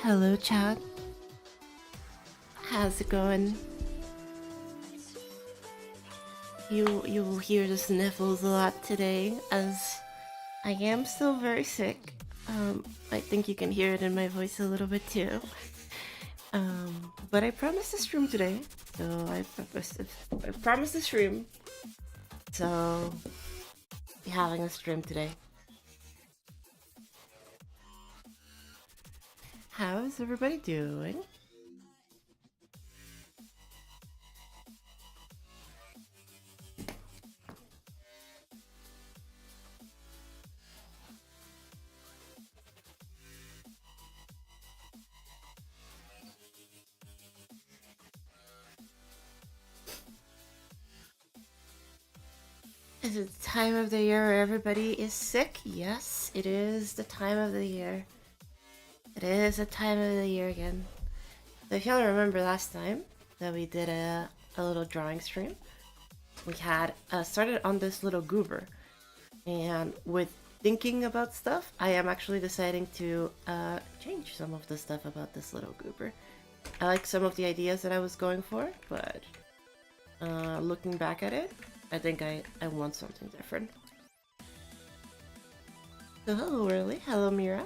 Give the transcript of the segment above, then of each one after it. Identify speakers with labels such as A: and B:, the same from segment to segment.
A: Hello, chat. How's it going? You will hear the sniffles a lot today, as I am still very sick. I think you can hear it in my voice a little bit too. But I promised to stream today, so I promised to stream. So, be having a stream today. How's everybody doing? Is it the time of the year where everybody is sick? Yes, it is the time of the year. It is the time of the year again. So if y'all remember last time that we did a little drawing stream, we had started on this little goober. And with thinking about stuff, I am actually deciding to change some of the stuff about this little goober. I like some of the ideas that I was going for, but looking back at it, I think I want something different. So hello Early, hello Mira,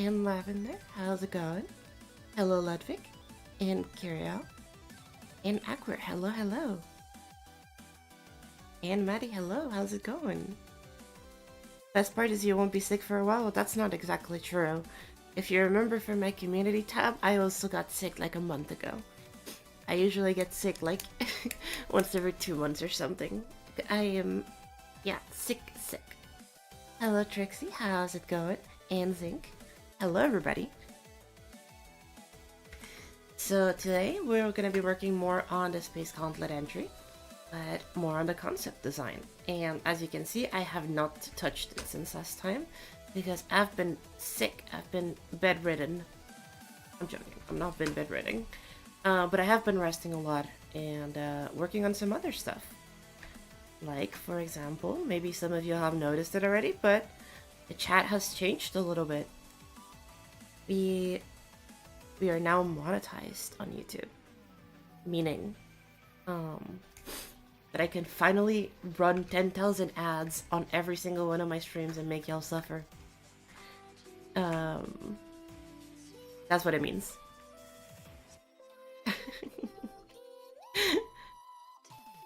A: and Lavender, how's it going? Hello Ludwig, and Kiriel, and Aquart, hello. And Maddie, hello, how's it going? Best part is you won't be sick for a while. Well, that's not exactly true. If you remember from my community tab, I also got sick like a month ago. I usually get sick like once every 2 months or something. I am, yeah, sick. Hello Trixie, how's it going? And Zinc. Hello everybody. So today we're going to be working more on the Space Gauntlet entry, but more on the concept design. And as you can see, I have not touched it since last time because I've been sick. I've been bedridden. I'm joking. I've not been bedridden. But I have been resting a lot and working on some other stuff. Like, for example, maybe some of you have noticed it already, but the chat has changed a little bit. We are now monetized on YouTube. Meaning, that I can finally run 10,000 ads on every single one of my streams and make y'all suffer. That's what it means.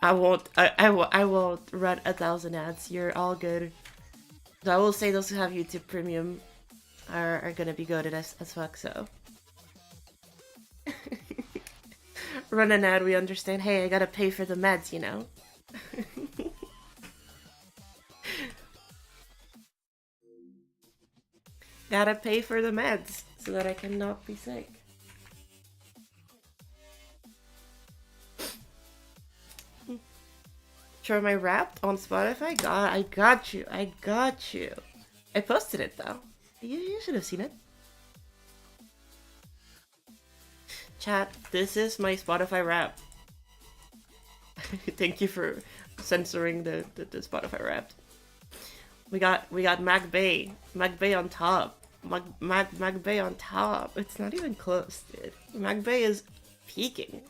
A: I won't run 1,000 ads. You're all good. So I will say those who have YouTube Premium are gonna be goated as fuck, so. Run an ad, we understand. Hey, I gotta pay for the meds, you know? Gotta pay for the meds so that I can not be sick. Sure, my Wrapped on Spotify? God, I got you. I posted it though. You should have seen it. Chat, this is my Spotify Wrapped. Thank you for censoring the Spotify Wrapped. We got Mag Bay on top. Mag Bay on top. It's not even close, dude. Mag Bay is peaking.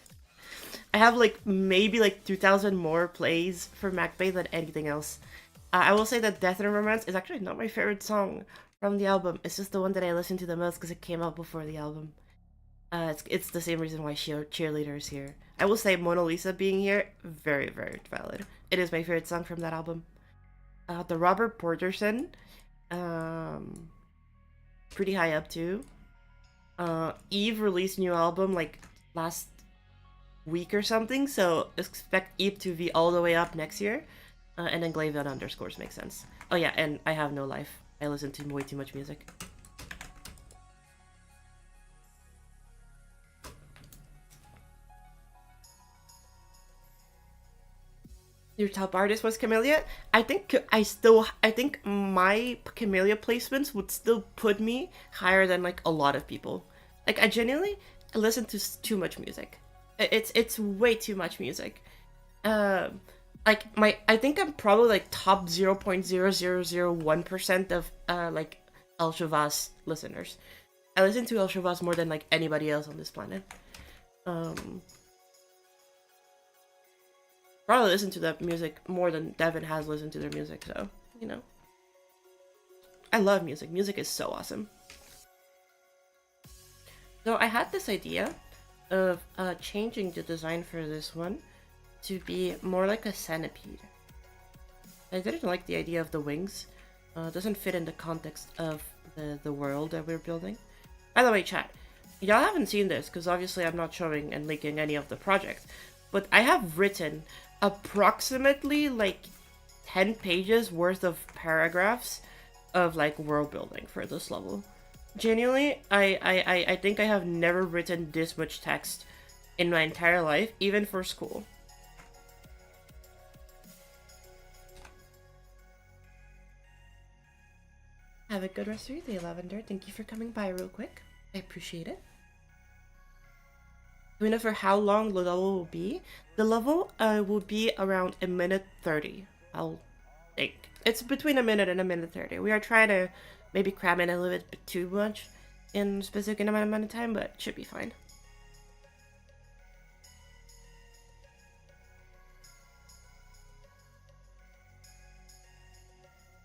A: I have like maybe like 2,000 more plays for Mag Bay than anything else. I will say that Death and Romance is actually not my favorite song from the album. It's just the one that I listened to the most because it came out before the album. It's the same reason why Cheerleader is here. I will say Mona Lisa being here, very, very valid. It is my favorite song from that album. The Robert Porterson, pretty high up too. Eve released new album like last week or something, so expect Eve to be all the way up next year. And then Glavion underscores makes sense. Oh yeah, and I have no life. I listen to way too much music. Your top artist was Camellia. I think my Camellia placements would still put me higher than like a lot of people. Like I genuinely listen to too much music. It's way too much music. Like I think I'm probably like top 0.0001% of like El Chavas listeners. I listen to Ultravox more than like anybody else on this planet. Um, Probably listen to that music more than Devin has listened to their music. So you know, I love music. Music is so awesome. So I had this idea of changing the design for this one to be more like a centipede. I didn't like the idea of the wings. It doesn't fit in the context of the world that we're building. By the way, chat, y'all haven't seen this because obviously I'm not showing and linking any of the projects, but I have written approximately like 10 pages worth of paragraphs of like world building for this level. Genuinely, I think I have never written this much text in my entire life, even for school. Have a good rest of your day, Lavender. Thank you for coming by real quick. I appreciate it. Do we know for how long the level will be? The level will be around a minute 30. I'll think. It's between a minute and a minute 30. We are trying to maybe cram in a little bit too much in a specific amount of time, but it should be fine.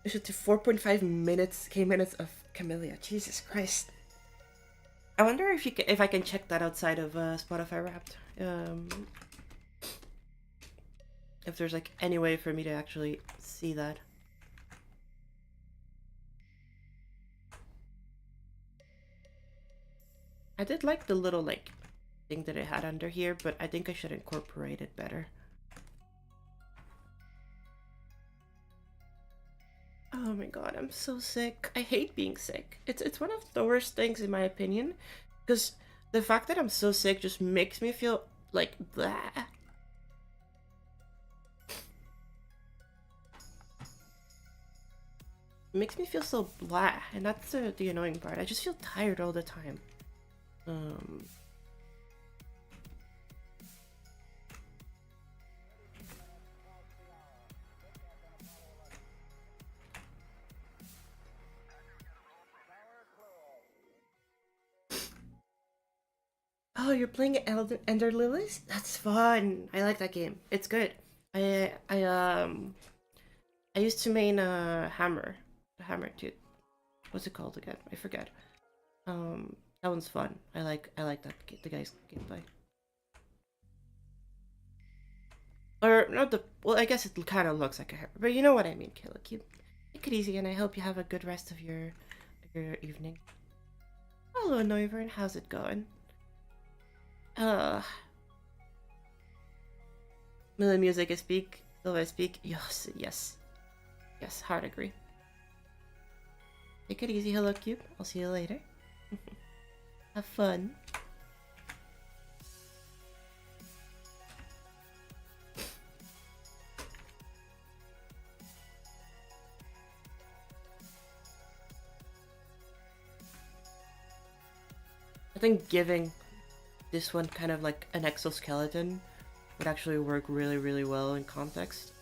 A: We should do 4.5 minutes, minutes of Camellia. Jesus Christ. I wonder if I can check that outside of Spotify Wrapped. If there's like any way for me to actually see that. I did like the little like thing that it had under here, but I think I should incorporate it better. Oh my god, I'm so sick. I hate being sick. It's one of the worst things in my opinion, because the fact that I'm so sick just makes me feel like blah. It makes me feel so blah, and that's the annoying part. I just feel tired all the time. Oh, you're playing Ender Lilies? That's fun. I like that game. It's good. I used to main Hammer, the Hammer dude. What's it called again? I forget. That one's fun. I like that the guy's gameplay. Or not the well, I guess it kind of looks like a hammer, but you know what I mean, Kayla. Take it easy, and I hope you have a good rest of your evening. Hello, Noivern. How's it going? Uh, Millie music I speak. Will I speak? Yes, yes, yes. Hard agree. Take it easy, Hello Cube. I'll see you later. Have fun. I think giving this one kind of like an exoskeleton would actually work really, really well in context.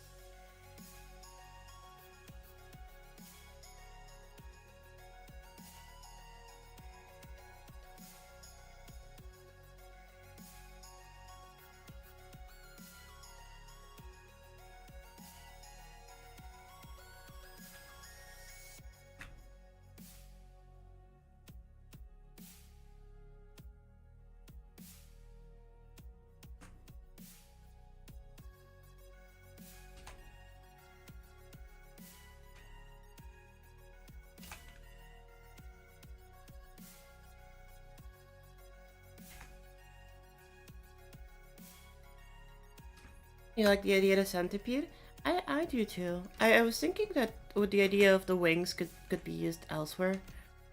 A: You like the idea of the centipede? I do too. I was thinking that with the idea of the wings could be used elsewhere.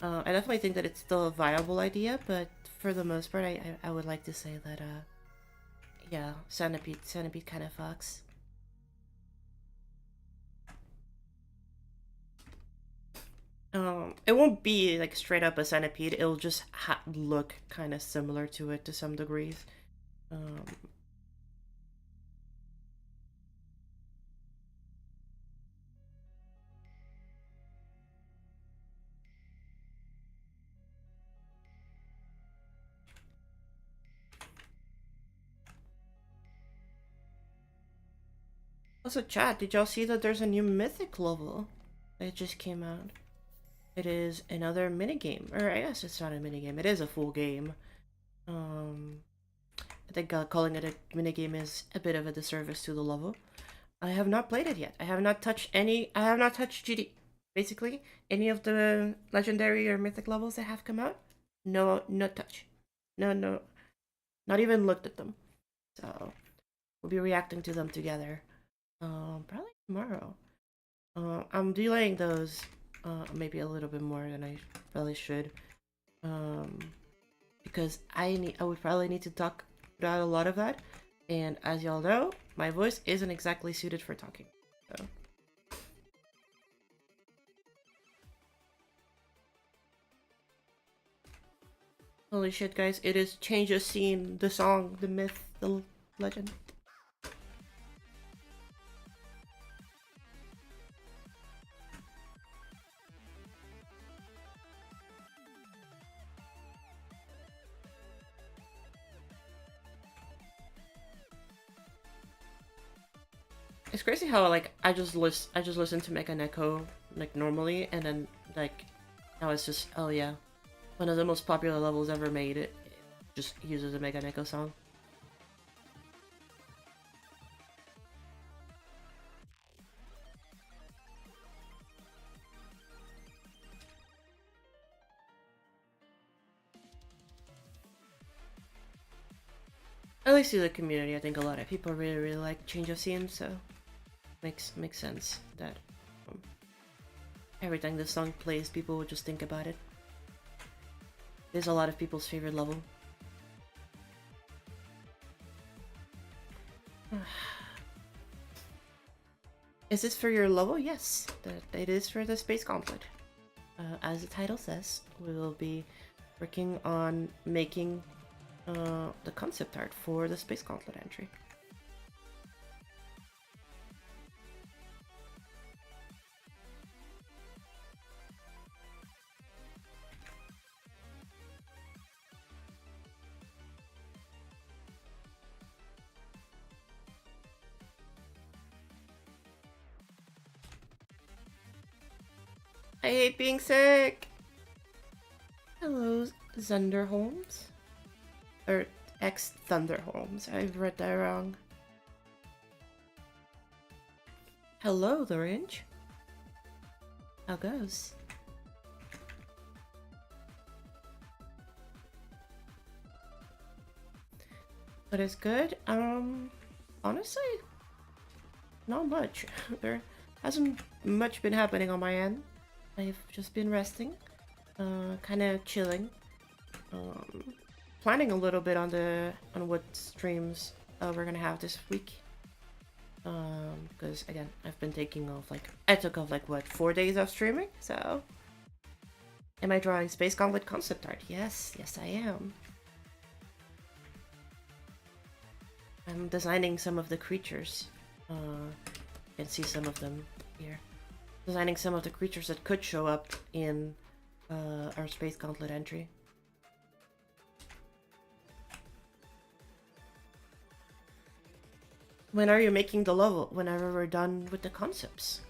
A: I definitely think that it's still a viable idea, but for the most part, I would like to say that yeah, centipede kind of fucks. It won't be like straight up a centipede. It'll just look kind of similar to it to some degrees. Um, Also, chat, did y'all see that there's a new mythic level that just came out? It is another minigame. Or I guess it's not a minigame, it is a full game. I think calling it a minigame is a bit of a disservice to the level. I have not played it yet. I have not touched GD. Basically, any of the legendary or mythic levels that have come out. No, no touch. No, no. Not even looked at them. So, we'll be reacting to them together. Probably tomorrow. I'm delaying those maybe a little bit more than I probably should. Because I would probably need to talk about a lot of that. And as y'all know, my voice isn't exactly suited for talking. So. Holy shit, guys, it is Change of Scene, the song, the myth, the legend. It's crazy how like I just listen to Mega Neko like normally, and then like now it's just, oh yeah, one of the most popular levels ever made. It just uses a Mega Neko song. At least to the community, I think a lot of people really like Change of Scene, so makes sense that every time this song plays, people would just think about it. It's a lot of people's favorite level. Is this for your level? Yes, it is for the Space Gauntlet. As the title says, we will be working on making the concept art for the Space Gauntlet entry. I hate being sick! Hello, Zunderholmes? Or ex-Thunderholmes, I've read that wrong. Hello, The Range. How goes? But it's good. Honestly, not much. There hasn't much been happening on my end. I've just been resting, kind of chilling, planning a little bit on what streams we're gonna have this week. Because again, I've been taking off I took off what, 4 days of streaming. So, am I drawing Space Gauntlet concept art? Yes, I am. I'm designing some of the creatures. You can see some of them here. Designing some of the creatures that could show up in our Space Gauntlet entry. When are you making the level? Whenever we're done with the concepts.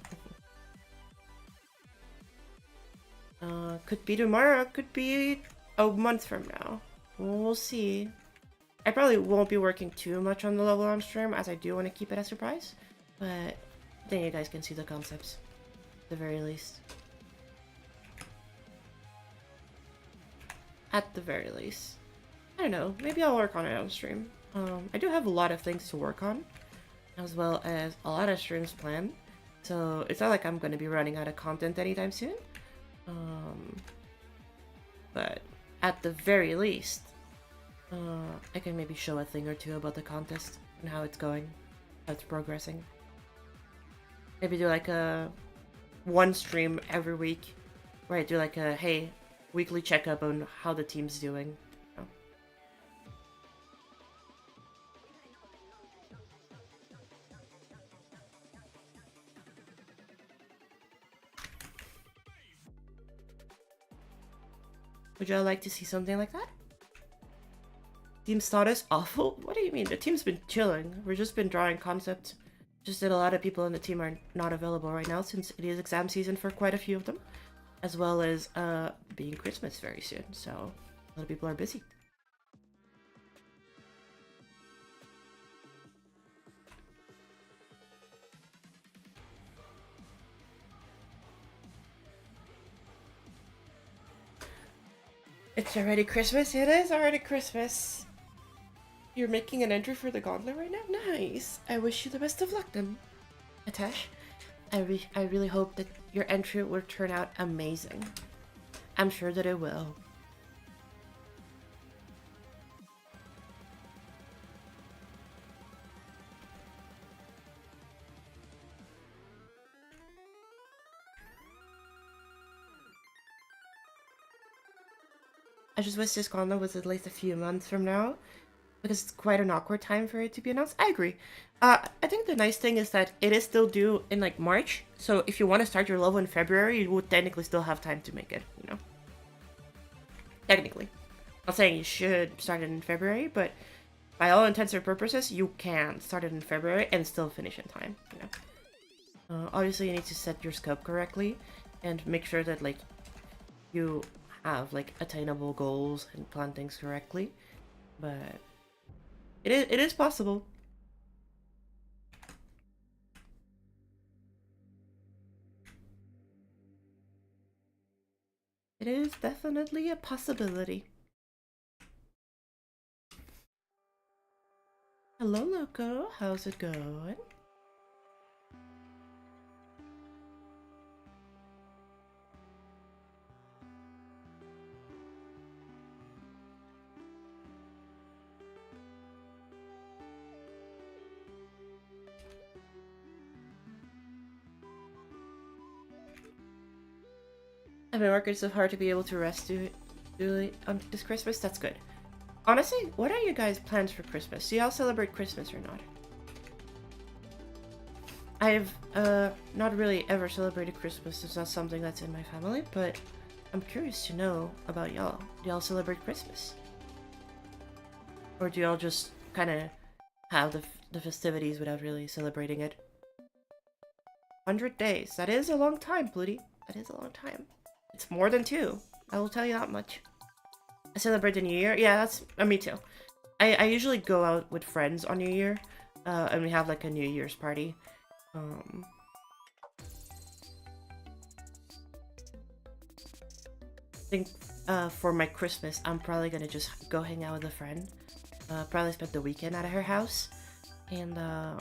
A: Could be tomorrow, could be a month from now. We'll see. I probably won't be working too much on the level on stream, as I do want to keep it a surprise. But then you guys can see the concepts, at the very least. At the very least. I don't know, maybe I'll work on it on stream. I do have a lot of things to work on, as well as a lot of streams planned. So it's not like I'm going to be running out of content anytime soon. But at the very least, I can maybe show a thing or two about the contest and how it's going, how it's progressing. Maybe do a one stream every week where I do a, hey, weekly checkup on how the team's doing. Oh. Would y'all like to see something like that? Team status awful? What do you mean? The team's been chilling. We've just been drawing concepts. Just that a lot of people in the team are not available right now since it is exam season for quite a few of them, as well as being Christmas very soon, so a lot of people are busy. It's already Christmas? It is already Christmas. You're making an entry for the Gauntlet right now? Nice. I wish you the best of luck then, Atesh. I really hope that your entry will turn out amazing. I'm sure that it will. I just wish this Gauntlet was at least a few months from now, because it's quite an awkward time for it to be announced. I agree. I think the nice thing is that it is still due in like March, so if you want to start your level in February, you would technically still have time to make it, you know? Technically. I'm not saying you should start it in February, but by all intents and purposes, you can start it in February and still finish in time, you know? Obviously, you need to set your scope correctly and make sure that like you have like attainable goals and plan things correctly, but it is possible. It is definitely a possibility. Hello, Loco. How's it going? I've been working so hard to be able to rest on this Christmas. That's good. Honestly, what are you guys' plans for Christmas? Do y'all celebrate Christmas or not? I've not really ever celebrated Christmas. It's not something that's in my family, but I'm curious to know about y'all. Do y'all celebrate Christmas? Or do y'all just kind of have the festivities without really celebrating it? 100 days. That is a long time, Pluty. That is a long time. It's more than 2. I will tell you that much. I celebrate the New Year. Yeah, that's me too. I usually go out with friends on New Year, and we have like a New Year's party. I think for my Christmas, I'm probably gonna just go hang out with a friend. Probably spend the weekend at her house, and yeah,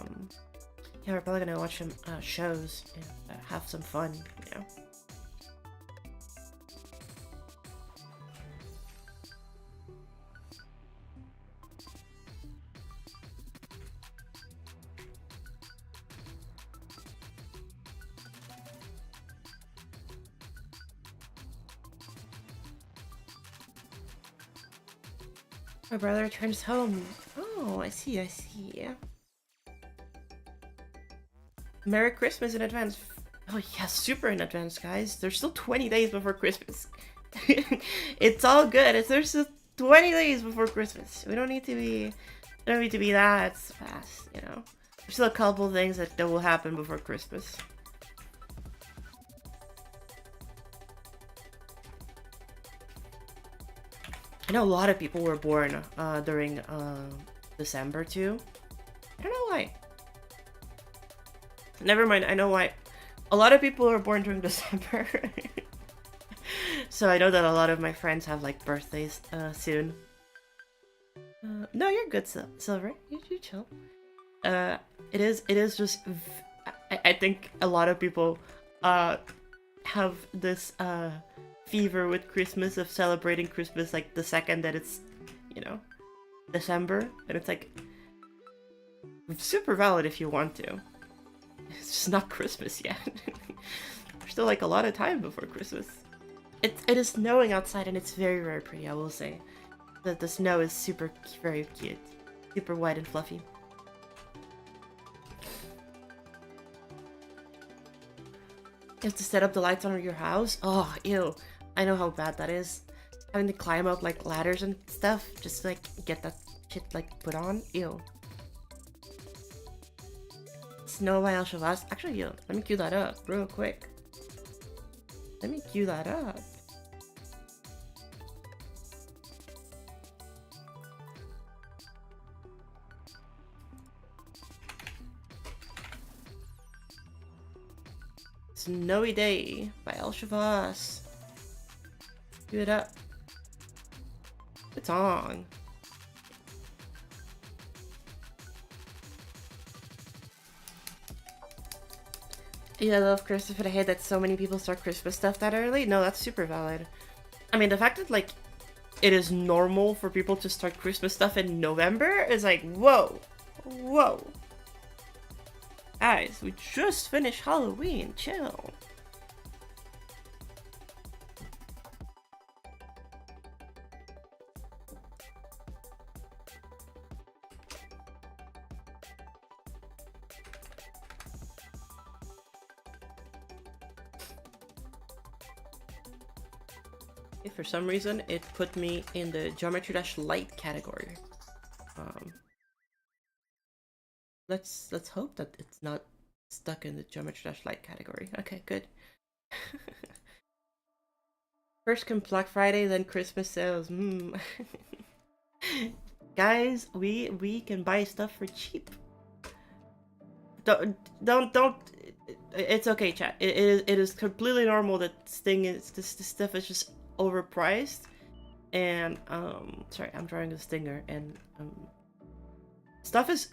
A: we're probably gonna watch some shows and have some fun, you know. My brother returns home. Oh, I see, I see. Merry Christmas in advance. Oh yeah, super in advance, guys. There's still 20 days before Christmas. It's all good. There's still 20 days before Christmas. We don't need to be that fast, you know. There's still a couple things that will happen before Christmas. I know a lot of people were born during December too. I don't know why. Never mind, I know why. A lot of people were born during December. So I know that a lot of my friends have like birthdays soon. No, you're good, Silver. You chill. It is just. I think a lot of people have this fever with Christmas of celebrating Christmas like the second that it's, you know, December, and it's like super valid if you want to. It's just not Christmas yet. There's still like a lot of time before Christmas. It is snowing outside and it's very, very pretty, I will say. The snow is super, very cute. Super white and fluffy. You have to set up the lights on your house? Oh, ew. I know how bad that is. Having to climb up like ladders and stuff just to like get that shit like put on. Ew. Snow by Elshavas. Actually, yo, let me cue that up real quick. Let me cue that up. Snowy Day by Elshavas. Cue it up. It's on. Yeah, I love Christmas, but I hate that so many people start Christmas stuff that early. No, that's super valid. I mean, the fact that, like, it is normal for people to start Christmas stuff in November is like, whoa. Whoa. Guys, we just finished Halloween. Chill. For some reason, it put me in the Geometry Dash Light category. Let's hope that it's not stuck in the Geometry Dash Light category. Okay, good. First come Black Friday, then Christmas sales. Guys, we can buy stuff for cheap. Don't. It's okay, chat. It is completely normal that this stuff is just overpriced, and sorry, I'm drawing a stinger, and stuff is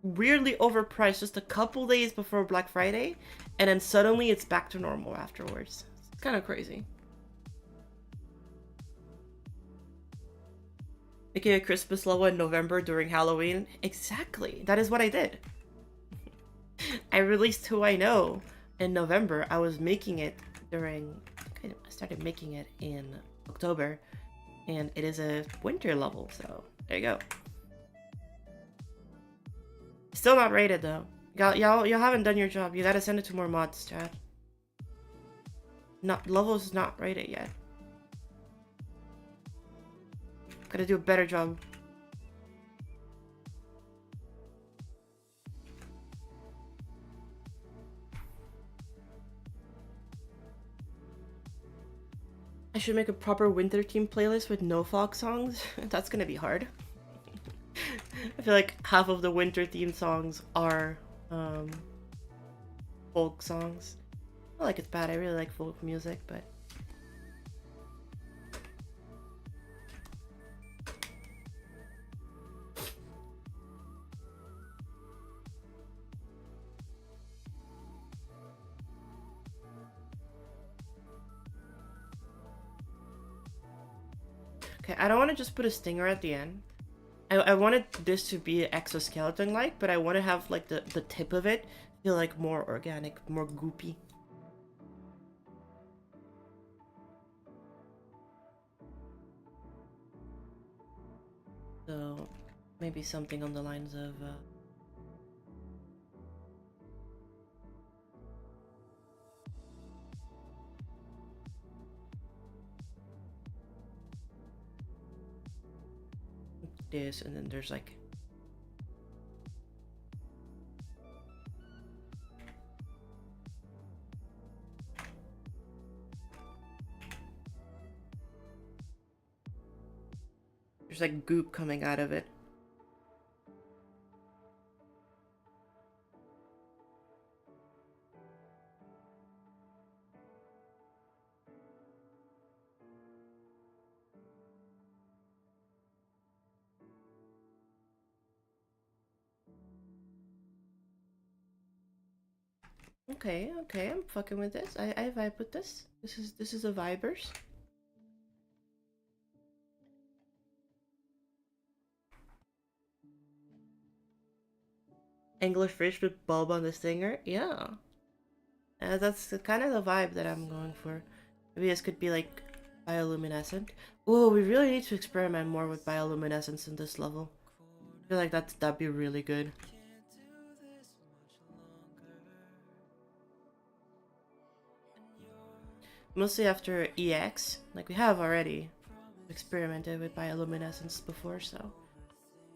A: weirdly overpriced just a couple days before Black Friday, and then suddenly it's back to normal afterwards. It's kind of crazy. Making a Christmas level in November during Halloween. Exactly, that is what I did. I released Who I Know in November. I was making it during, I started making it in October, and it is a winter level, so there you go. Still not rated though. Y'all haven't done your job. You gotta send it to more mods, chat. Level is not rated yet. Gotta do a better job. I should make a proper winter theme playlist with no fog songs. That's gonna be hard. I feel like half of the winter theme songs are folk songs. Not like it's bad, I really like folk music, but okay, I don't want to just put a stinger at the end. I wanted this to be exoskeleton-like, but I want to have like the tip of it feel like more organic, more goopy. So maybe something on the lines of this, and then there's like goop coming out of it. Okay, I'm fucking with this. I vibe with this. This is a vibers. English fish with bulb on the stinger. Yeah. That's kind of the vibe that I'm going for. Maybe this could be like bioluminescent. Oh, we really need to experiment more with bioluminescence in this level. I feel like that'd be really good. Mostly after EX, like we have already experimented with bioluminescence before, so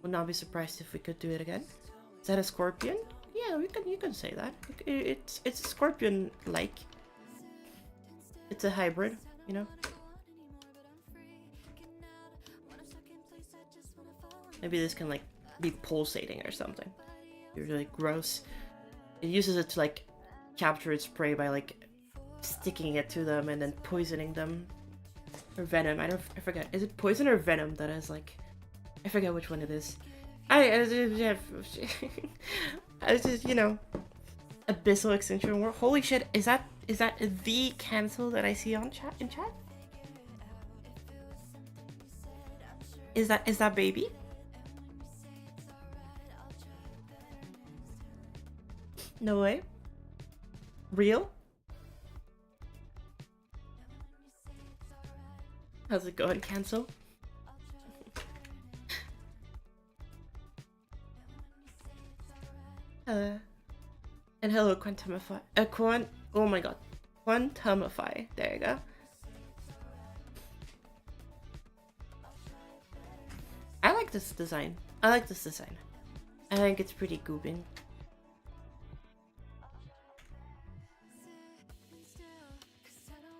A: would not be surprised if we could do it again. Is that a scorpion? Yeah, you can say that. It's scorpion-like. It's a hybrid, you know? Maybe this can like be pulsating or something. It's really gross. It uses it to like capture its prey by like sticking it to them and then poisoning them. Or venom. I forget. Is it poison or venom that is like, I forget which one it is. It's just, you know, Abyssal Extinction War. Holy shit, is that the cancel that I see on chat in chat? Is that baby? No way. Real? How's it going, cancel? And hello, Quantumify. Oh my god. Quantumify. There you go. I like this design. I think it's pretty goobing.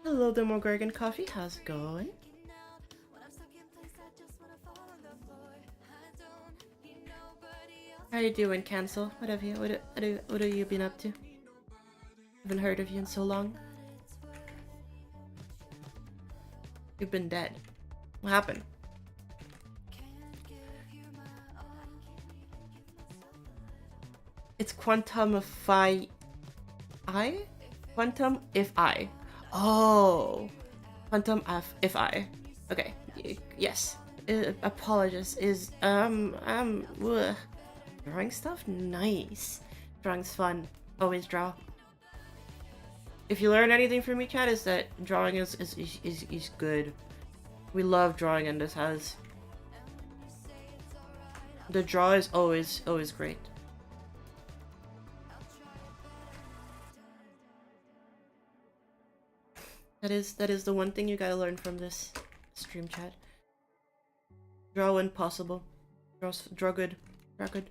A: Hello, Demogorgon Coffee. How's it going? How you doing, Cancel? What have you been up to? Haven't heard of you in so long. You've been dead. What happened? It's Quantumify I? Quantum if I. Oh. Quantum if I. Okay. Yes. Apologies. Ugh. Drawing stuff? Nice. Drawing's fun. Always draw. If you learn anything from me, chat, is that drawing is good. We love drawing in this house. The draw is always great. That is the one thing you gotta learn from this stream, chat. Draw when possible. Draw good. Draw good.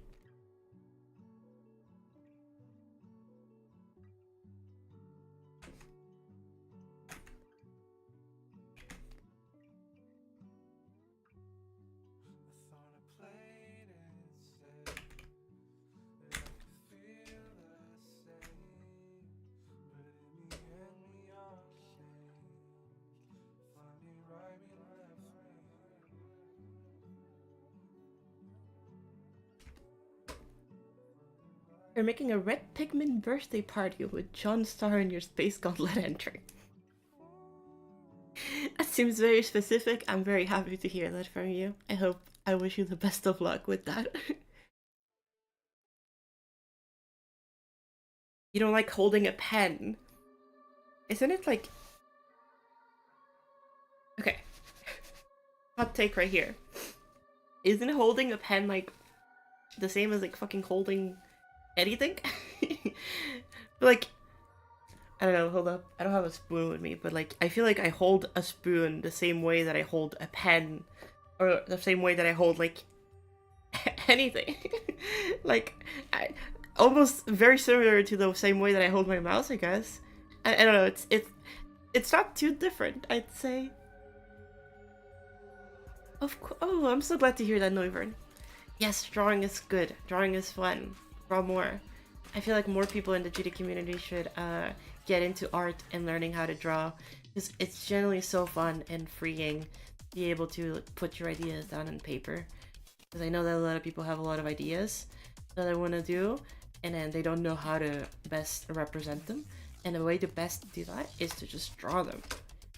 A: You're making a red pigment birthday party with John Star and your Space Gauntlet entry. That seems very specific. I'm very happy to hear that from you. I wish you the best of luck with that. You don't like holding a pen. Isn't it like... Okay. Hot take right here. Isn't holding a pen like the same as like fucking holding anything? But like, I don't know, hold up. I don't have a spoon with me, but like, I feel like I hold a spoon the same way that I hold a pen, or the same way that I hold like anything. Like, almost very similar to the same way that I hold my mouse, I guess. I don't know, it's not too different, I'd say. Oh, I'm so glad to hear that, Noivern. Yes, drawing is good. Drawing is fun. Draw more. I feel like more people in the GD community should get into art and learning how to draw, because it's generally so fun and freeing to be able to put your ideas down on paper. Because I know that a lot of people have a lot of ideas that they want to do, and then they don't know how to best represent them. And the way to best do that is to just draw them.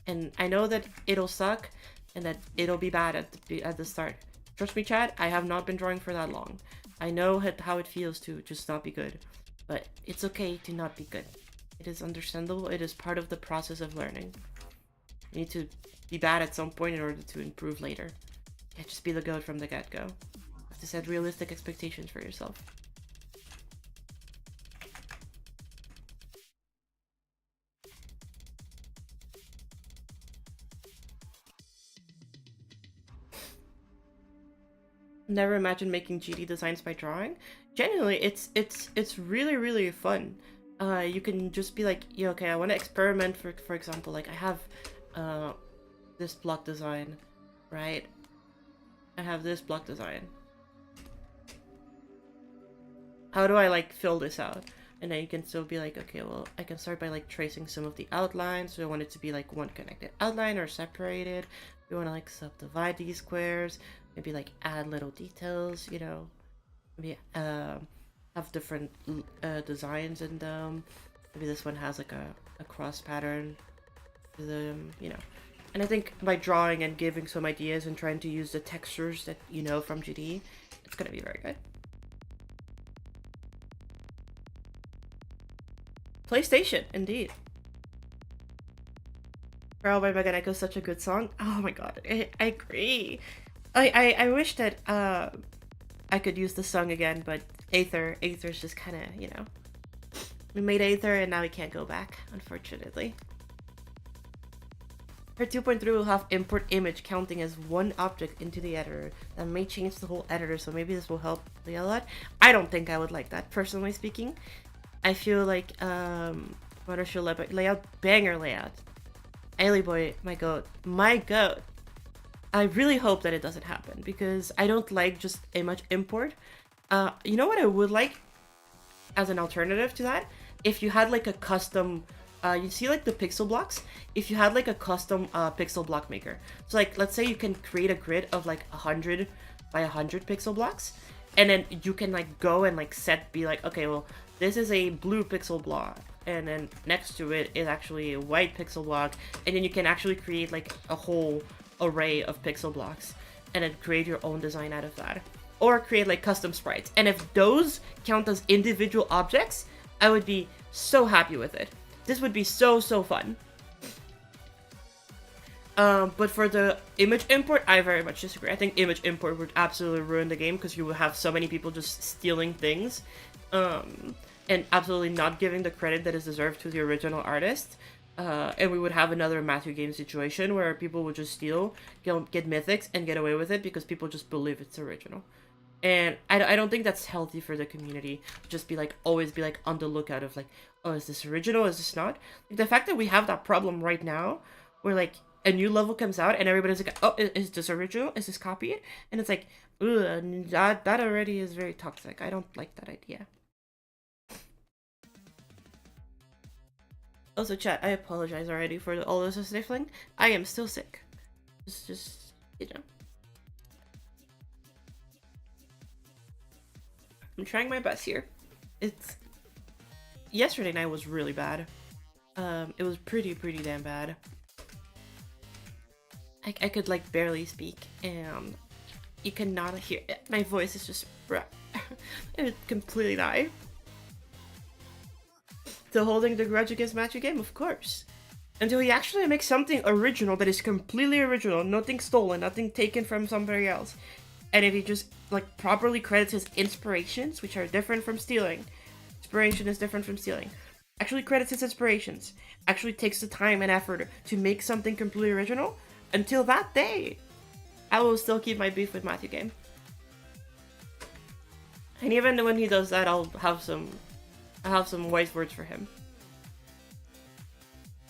A: And I know that it'll suck, and that it'll be bad at the start. Trust me, Chad, I have not been drawing for that long. I know how it feels to just not be good, but it's okay to not be good. It is understandable. It is part of the process of learning. You need to be bad at some point in order to improve later. You can't just be the goat from the get-go. You have to set realistic expectations for yourself. Never imagined making GD designs by drawing. Genuinely, it's really really fun. You can just be like, yeah, okay, I want to experiment. For example, like I have this block design, right? I have this block design. How do I like fill this out? And then you can still be like, okay, well, I can start by like tracing some of the outlines. So I want it to be like one connected outline or separated. We want to like subdivide these squares, maybe like add little details, you know, maybe have different designs in them. Maybe this one has like a cross pattern to them, you know. And I think by drawing and giving some ideas and trying to use the textures that you know from GD, it's gonna be very good. PlayStation, indeed. Girl by Megan Echo is such a good song. Oh my god, I agree. I wish that I could use the song again, but Aether's just kind of, you know. We made Aether and now we can't go back, unfortunately. Her 2.3 will have import image counting as one object into the editor. That may change the whole editor, so maybe this will help a lot. I don't think I would like that, personally speaking. I feel like Photoshop layout, banger layout. Ailey boy, my goat. My goat. I really hope that it doesn't happen because I don't like just image import. You know what I would like as an alternative to that? If you had like a custom, you see like the pixel blocks? If you had like a custom pixel block maker. So like, let's say you can create a grid of like 100 by 100 pixel blocks. And then you can like go and like be like, okay, well, this is a blue pixel block. And then next to it is actually a white pixel block. And then you can actually create like a whole array of pixel blocks. And then create your own design out of that. Or create like custom sprites. And if those count as individual objects, I would be so happy with it. This would be so fun. But for the image import, I very much disagree. I think image import would absolutely ruin the game because you would have so many people just stealing things. And absolutely not giving the credit that is deserved to the original artist. And we would have another Matthew game situation where people would just steal, get mythics, and get away with it because people just believe it's original. And I don't think that's healthy for the community. Just be like, always be like on the lookout of like, oh, is this original? Is this not? Like, the fact that we have that problem right now, where like a new level comes out and everybody's like, oh, is this original? Is this copied? And it's like, ugh, that already is very toxic. I don't like that idea. Also, chat, I apologize already for all this sniffling. I am still sick. It's just, you know. I'm trying my best here. It's... Yesterday night was really bad. It was pretty damn bad. I could, like, barely speak, and you cannot hear it. My voice is just... it would completely die. Still holding the grudge against Matthew Game, of course. Until he actually makes something original that is completely original, nothing stolen, nothing taken from somebody else. And if he just, like, properly credits his inspirations, which are different from stealing. Inspiration is different from stealing. Actually credits his inspirations. Actually takes the time and effort to make something completely original. Until that day, I will still keep my beef with Matthew Game. And even when he does that, I'll have some wise words for him.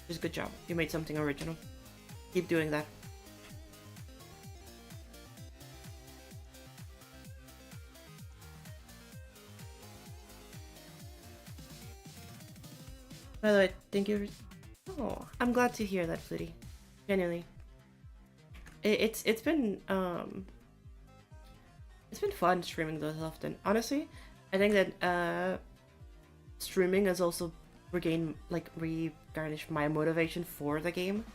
A: Just good job. You made something original. Keep doing that. By the way, thank you. Oh, I'm glad to hear that, Flutie. Genuinely. It's been fun streaming those often. Honestly, I think that streaming has also re-garnished my motivation for the game.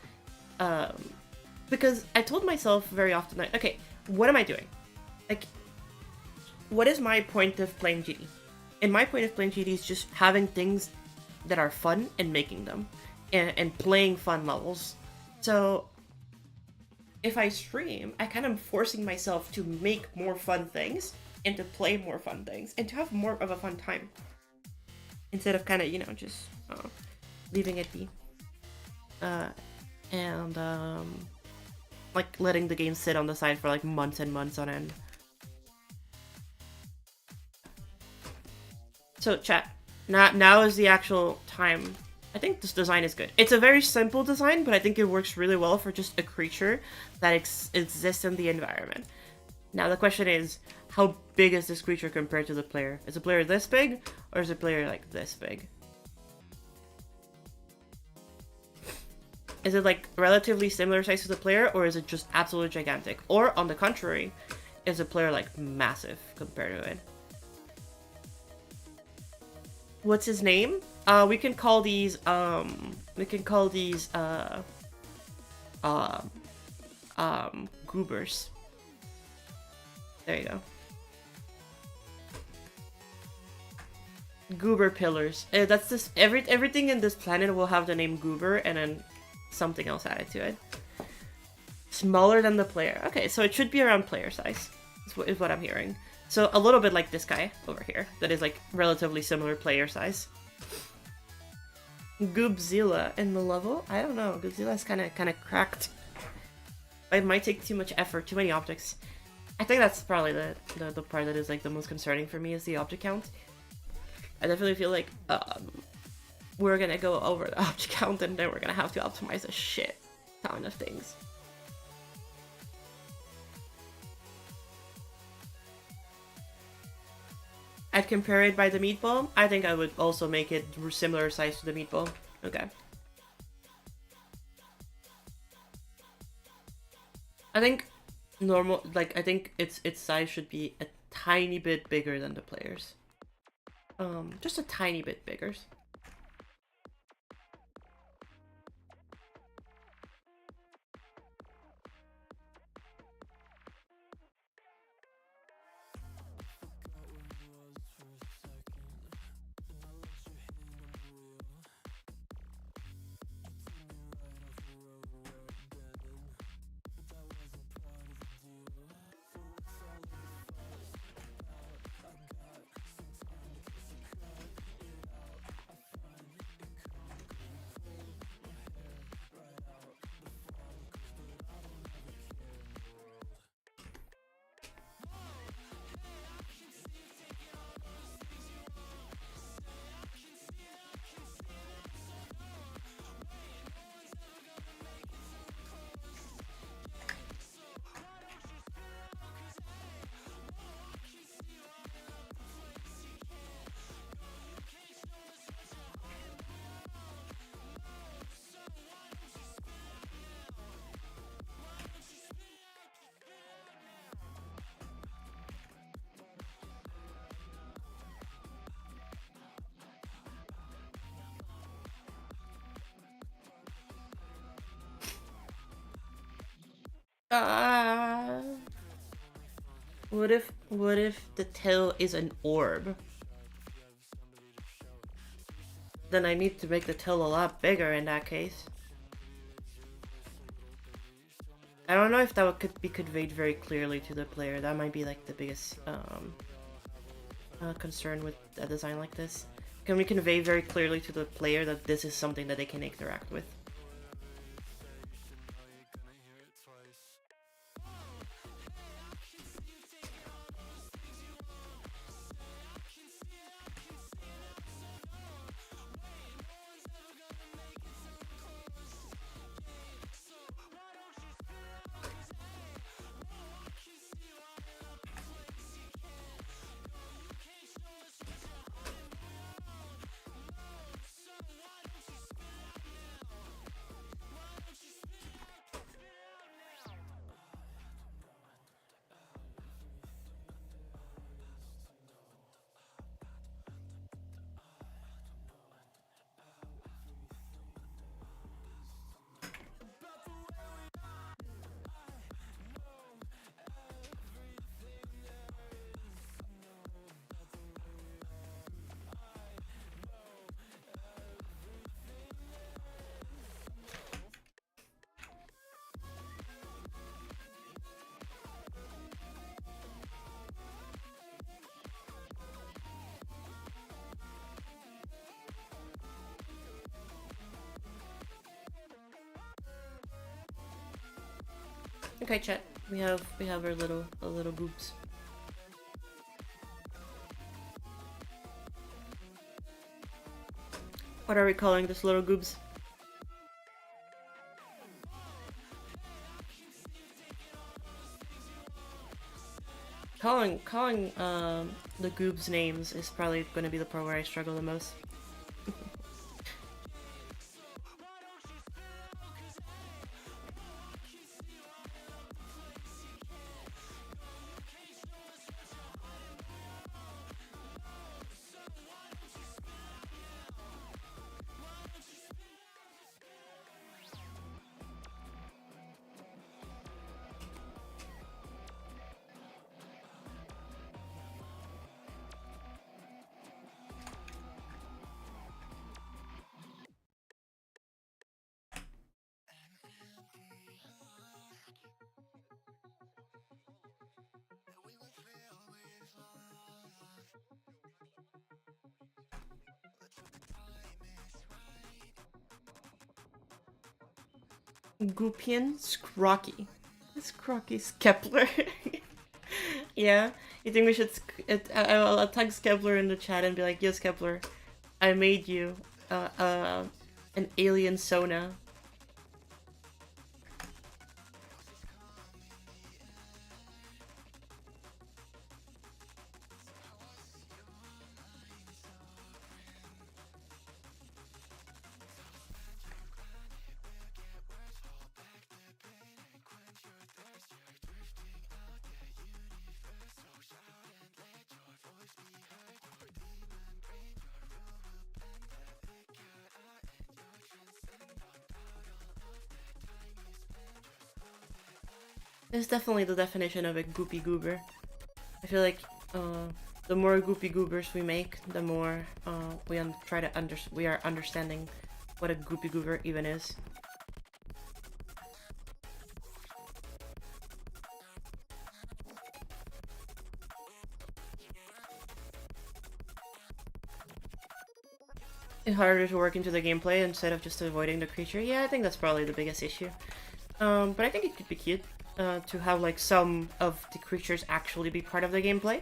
A: Because I told myself very often, like, okay, what am I doing? Like, what is my point of playing GD? And my point of playing GD is just having things that are fun and making them. And playing fun levels. So, if I stream, I kind of forcing myself to make more fun things and to play more fun things and to have more of a fun time. Instead of kind of, you know, just leaving it be. And like letting the game sit on the side for like months and months on end. So chat. Now is the actual time. I think this design is good. It's a very simple design, but I think it works really well for just a creature that exists in the environment. Now the question is, how big is this creature compared to the player? Is the player this big, or is the player like this big? Is it like relatively similar size to the player, or is it just absolutely gigantic? Or on the contrary, is the player like massive compared to it? What's his name? We can call these goobers. There you go. Goober pillars. That's this. Everything in this planet will have the name goober and then something else added to it. Smaller than the player. Okay, so it should be around player size. Is what I'm hearing. So a little bit like this guy over here. That is like relatively similar player size. Goobzilla in the level? I don't know. Goobzilla's kind of cracked. It might take too much effort, too many objects. I think that's probably the part that is like the most concerning for me is the object count. I definitely feel like we're gonna go over the object count and then we're gonna have to optimize a shit ton of things. I'd compare it by the meatball. I think I would also make it similar size to the meatball. Okay. I think normal, like I think its size should be a tiny bit bigger than the players. Just a tiny bit bigger. What if the tail is an orb? Then I need to make the tail a lot bigger in that case. I don't know if that could be conveyed very clearly to the player. That might be like the biggest concern with a design like this. Can we convey very clearly to the player that this is something that they can interact with? Okay, chat. We have our little boobs. What are we calling this little goobs? Calling the goobs names is probably going to be the part where I struggle the most. Goopian Scrocky. Scrocky's Kepler. Yeah, you think we should? I'll tag Kepler in the chat and be like, "Yes, Kepler, I made you an alien Sona." It's definitely the definition of a goopy goober. I feel like the more goopy goobers we make, the more we are understanding what a goopy goober even is. It's harder to work into the gameplay instead of just avoiding the creature. Yeah, I think that's probably the biggest issue. But I think it could be cute to have like some of the creatures actually be part of the gameplay.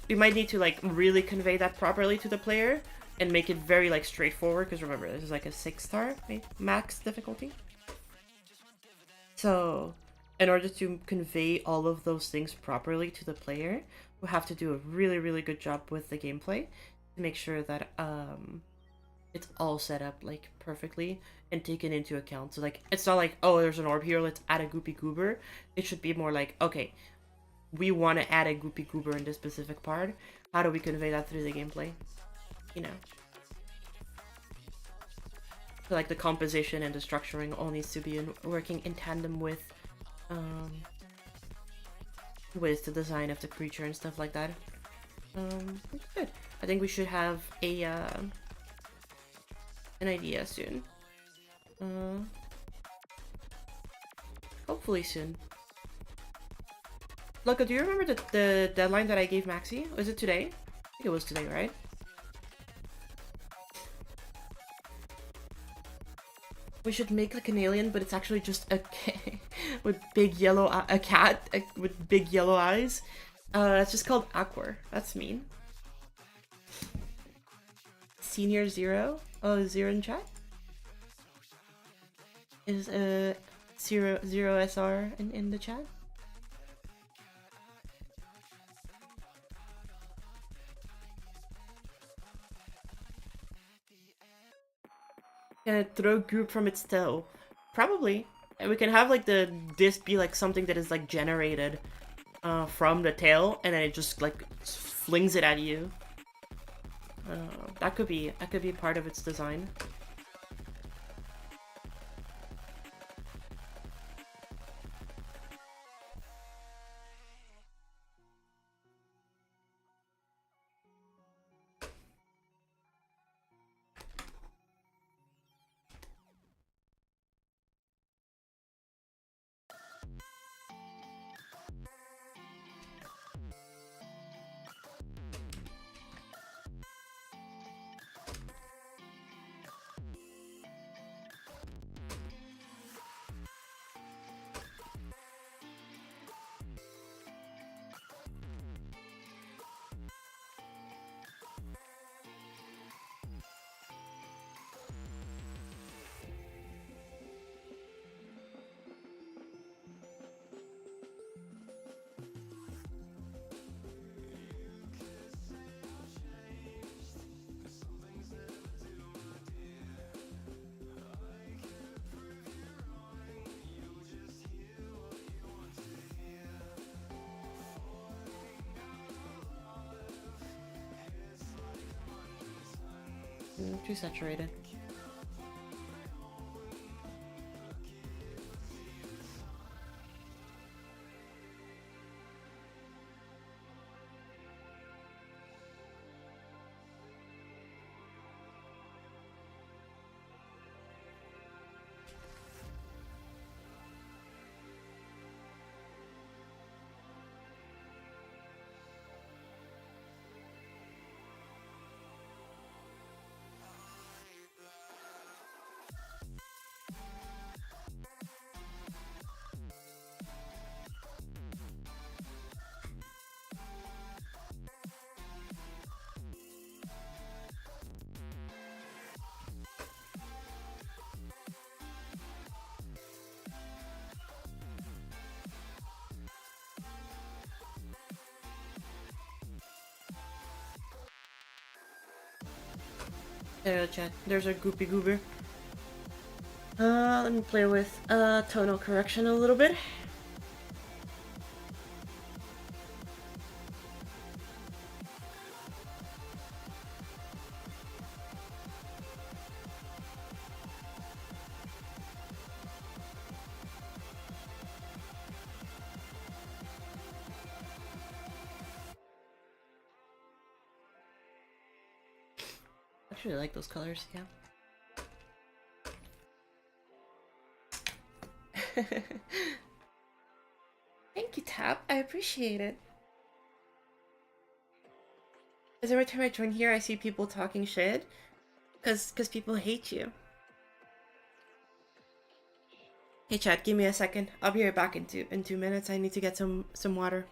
A: We might need to like really convey that properly to the player and make it very like straightforward, because remember, this is like a 6-star max difficulty. So in order to convey all of those things properly to the player, we'll have to do a really good job with the gameplay to make sure that it's all set up like perfectly and taken into account. So like it's not like, oh, there's an orb here, let's add a goopy goober. It should be more like, okay, we want to add a goopy goober in this specific part. How do we convey that through the gameplay? You know. So like the composition and the structuring all needs to be working in tandem with the design of the creature and stuff like that. Good. I think we should have a an idea soon. Hopefully soon. Look, do you remember the deadline that I gave Maxi? Was it today? I think it was today, right? We should make like an alien, but it's actually just a with big yellow a cat with big yellow eyes. It's just called Aqua. That's mean. Senior Zero. Oh, Zero in chat. Is zero SR in the chat? Can it throw goop from its tail? Probably. And we can have like this be like something that is like generated from the tail, and then it just like flings it at you. That could be part of its design. Too saturated. There, chat. There's our goopy goober. Let me play with tonal correction a little bit. I actually like those colors, yeah. Thank you, Tap. I appreciate it. Because every time I join here, I see people talking shit. Because people hate you. Hey, chat, give me a second. I'll be right back in 2 minutes. I need to get some water.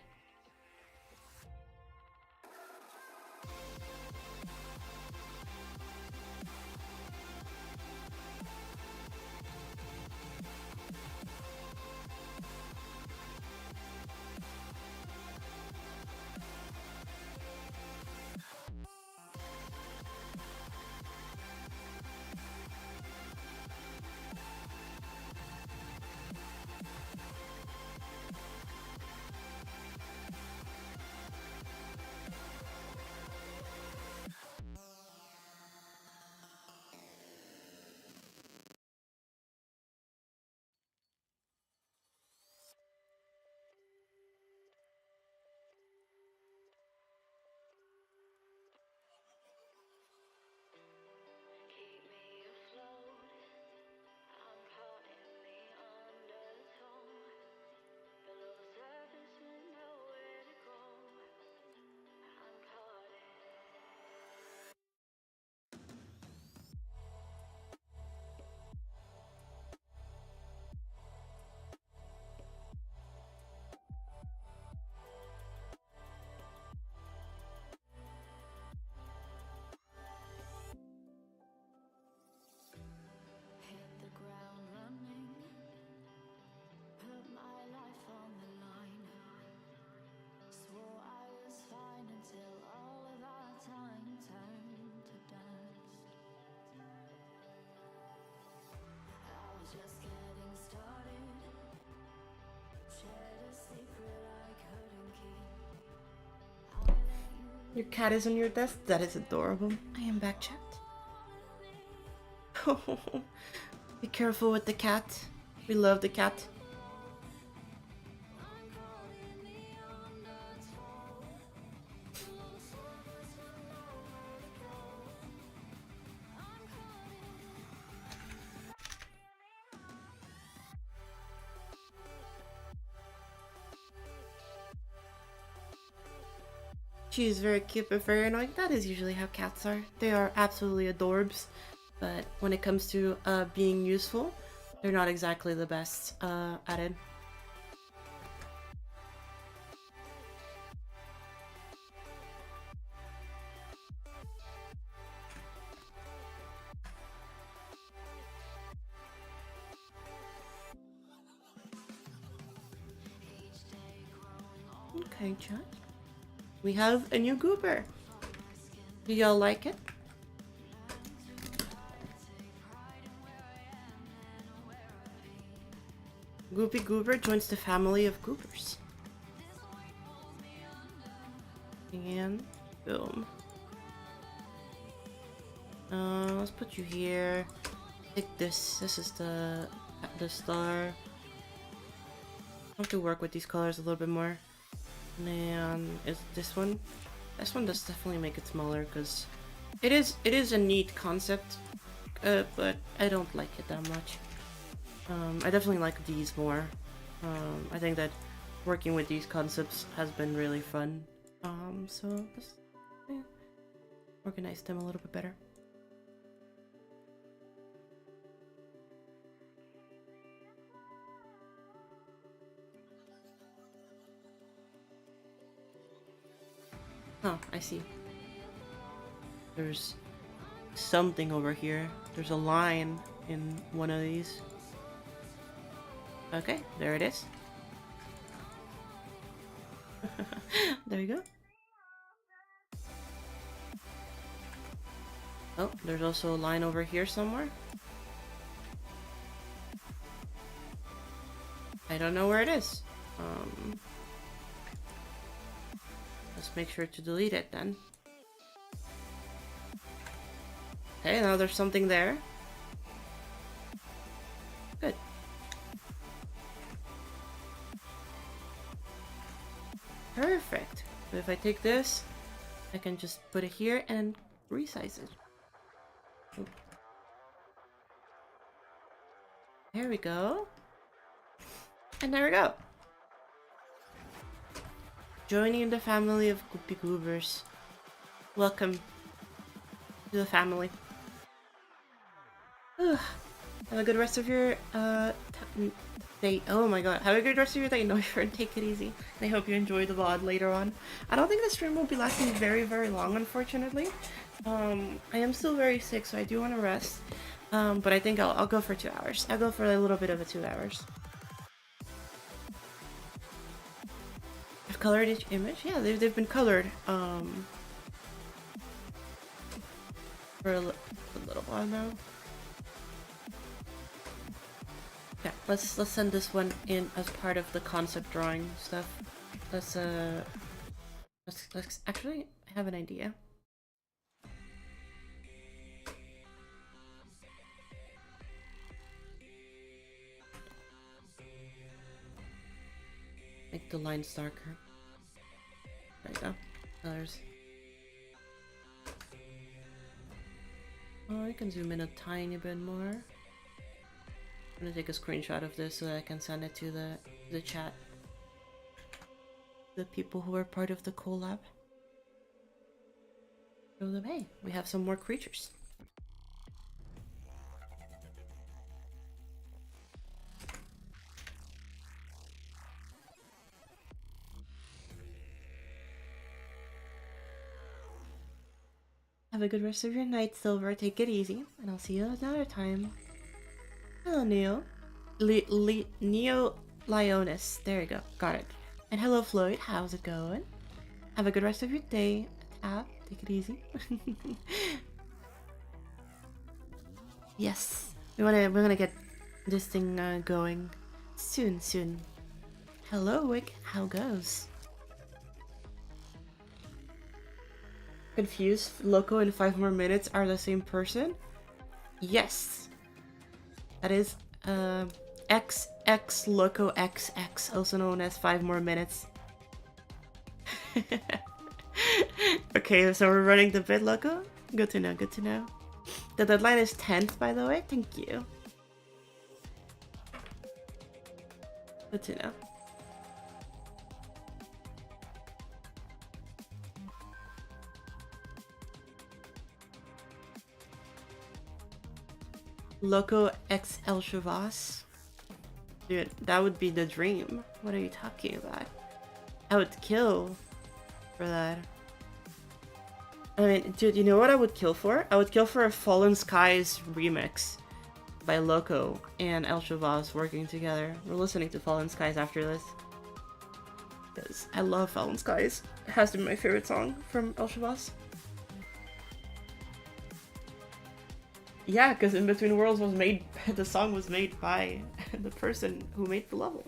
A: Your cat is on your desk? That is adorable. I am back, chat. Be careful with the cat. We love the cat. She is very cute but very annoying. That is usually how cats are. They are absolutely adorbs. But when it comes to being useful, they're not exactly the best at it. Okay, chat. We have a new goober. Do y'all like it? Goopy Goober joins the family of goobers. And boom. Let's put you here. Take this. This is the star. I have to work with these colors a little bit more. And is this one? This one does definitely make it smaller because it is a neat concept, but I don't like it that much. I definitely like these more. I think that working with these concepts has been really fun. So let's organize them a little bit better. Oh, I see. There's something over here. There's a line in one of these. Okay, there it is. There you go. Oh, there's also a line over here somewhere. I don't know where it is. Let's make sure to delete it then. Okay, now there's something there. Good. Perfect. So if I take this, I can just put it here and resize it. Oop. There we go. And there we go. Joining the family of goobers. Welcome to the family. Ugh. Have a good rest of your day. Oh my god. Have a good rest of your day. No, you're take it easy. And I hope you enjoy the VOD later on. I don't think the stream will be lasting very, very long, unfortunately. I am still very sick, so I do want to rest. But I think I'll go for 2 hours. I'll go for a little bit of a 2 hours. I've colored each image? Yeah, they've been colored. For a little while now. Yeah, let's send this one in as part of the concept drawing stuff. Let's actually, I have an idea. Make the lines darker. There you go. Colors. Oh, I can zoom in a tiny bit more. I'm gonna take a screenshot of this so that I can send it to the chat. The people who are part of the collab. Show them, hey, we have some more creatures. Have a good rest of your night, Silver. Take it easy, and I'll see you another time. Hello, Neo. Neo Lionis. There you go. Got it. And hello, Floyd. How's it going? Have a good rest of your day. Take it easy. Yes. We're gonna get this thing going soon. Hello, Wick. How goes? Confused. Loco and 5 more minutes are the same person? Yes. That is XX Loco XX, also known as 5 more minutes. Okay, so we're running the bid, Loco? Good to know, good to know. The deadline is 10th, by the way. Thank you. Good to know. Loco X El Chavas? Dude, that would be the dream. What are you talking about? I would kill for that. I mean, dude, you know what I would kill for? I would kill for a Fallen Skies remix by Loco and El Chavas working together. We're listening to Fallen Skies after this. Because I love Fallen Skies. It has to be my favorite song from El Chavas. Yeah, because In Between Worlds was made, the song was made by the person who made the level.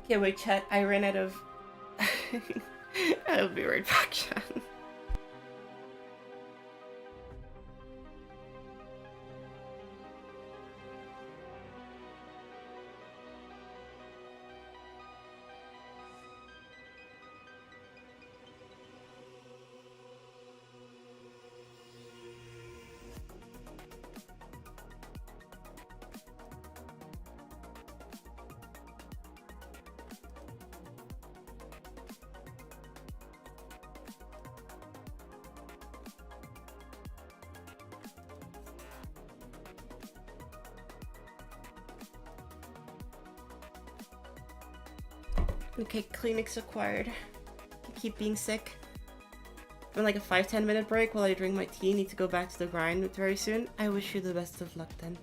A: Okay, wait, chat. I ran out of. I'll be right back, chat. Okay, Kleenex acquired. Keep being sick. I'm like a 5-10 minute break while I drink my tea. Need to go back to the grind very soon. I wish you the best of luck then.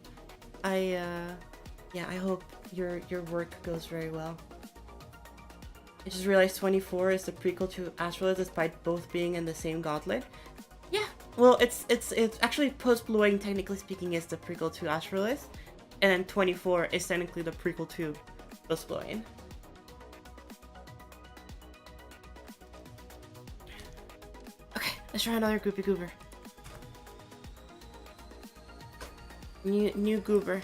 A: Yeah, I hope your work goes very well. I just realized 24 is the prequel to Astrolith despite both being in the same Gauntlet. Yeah, well, it's actually Post-Blowing, technically speaking, is the prequel to Astrolith, and then 24 is technically the prequel to Post-Blowing. Okay, let's try another Goopy Goober. New Goober.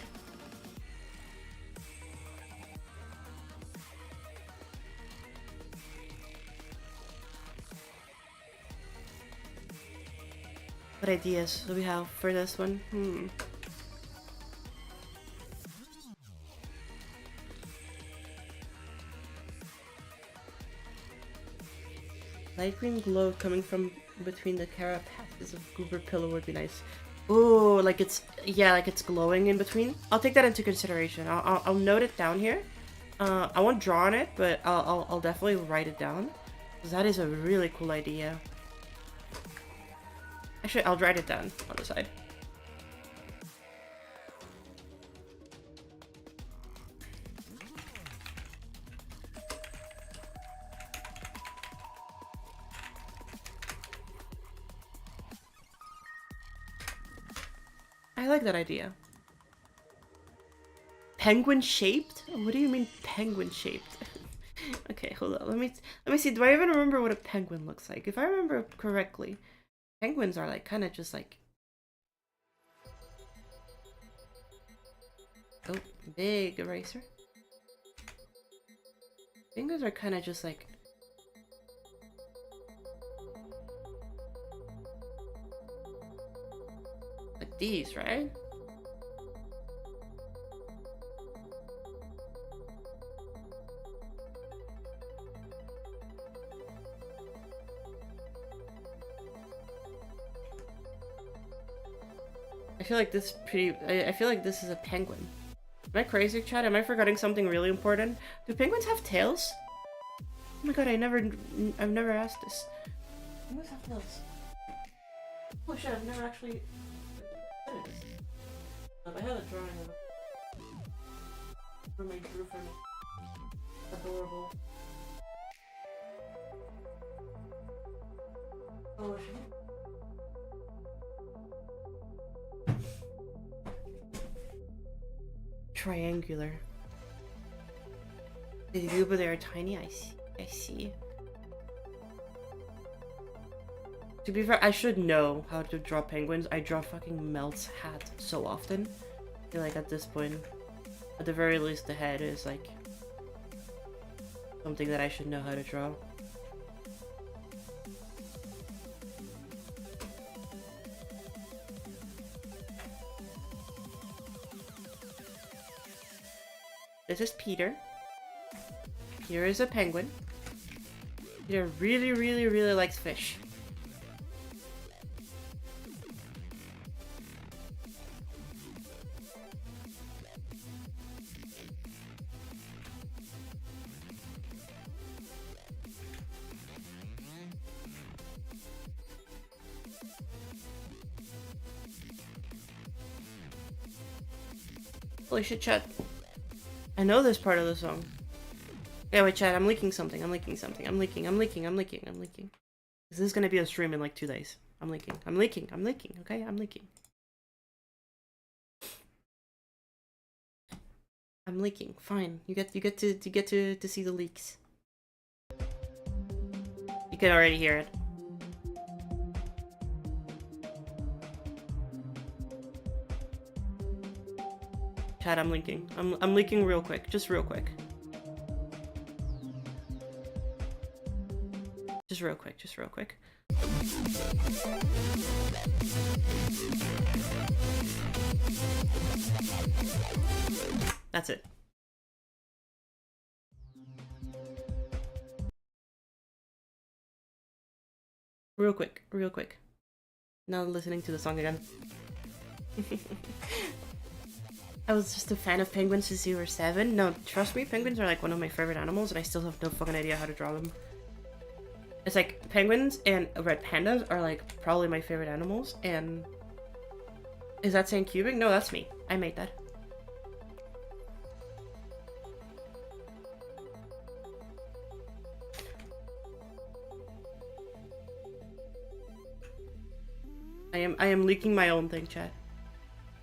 A: What ideas do we have for this one? Light green glow coming from between the carapaces of Goober pillow would be nice. Oh, like it's, yeah, like it's glowing in between. I'll take that into consideration. I'll note it down here. I won't draw on it, but I'll definitely write it down. Because that is a really cool idea. Actually, I'll write it down on the side. I like that idea. Penguin shaped? What do you mean penguin shaped? Okay, hold on. Let me see. Do I even remember what a penguin looks like? If I remember correctly, penguins are like kind of just like, oh, big eraser. Penguins are kind of just like these, right? I feel like this I feel like this is a penguin. Am I crazy, chat? Am I forgetting something really important? Do penguins have tails? Oh my god, I've never asked this. Penguins have tails. Oh shit, I've never actually said this. I had a drawing of it. Roommate drew for me. Adorable. Oh shit. Triangular. They do, but they are tiny. I see. To be fair, I should know how to draw penguins. I draw fucking Melt's hat so often. I feel like at this point, at the very least, the head is like something that I should know how to draw. This is Peter. Here is a penguin. Peter really likes fish. Holy shit, chat. I know this part of the song. Yeah, wait, chat, I'm leaking something. I'm leaking. This is gonna be a stream in like 2 days. I'm leaking, okay? I'm leaking. I'm leaking. Fine. You get to see the leaks. You can already hear it. Chat, I'm leaking. I'm leaking real quick. Just real quick. Just real quick. Just real quick. That's it. Real quick. Real quick. Now listening to the song again. I was just a fan of penguins since you were 7. No, trust me, penguins are like one of my favorite animals, and I still have no fucking idea how to draw them. It's like penguins and red pandas are like probably my favorite animals, and is that saying cubing? No, that's me. I made that. I am leaking my own thing, chat.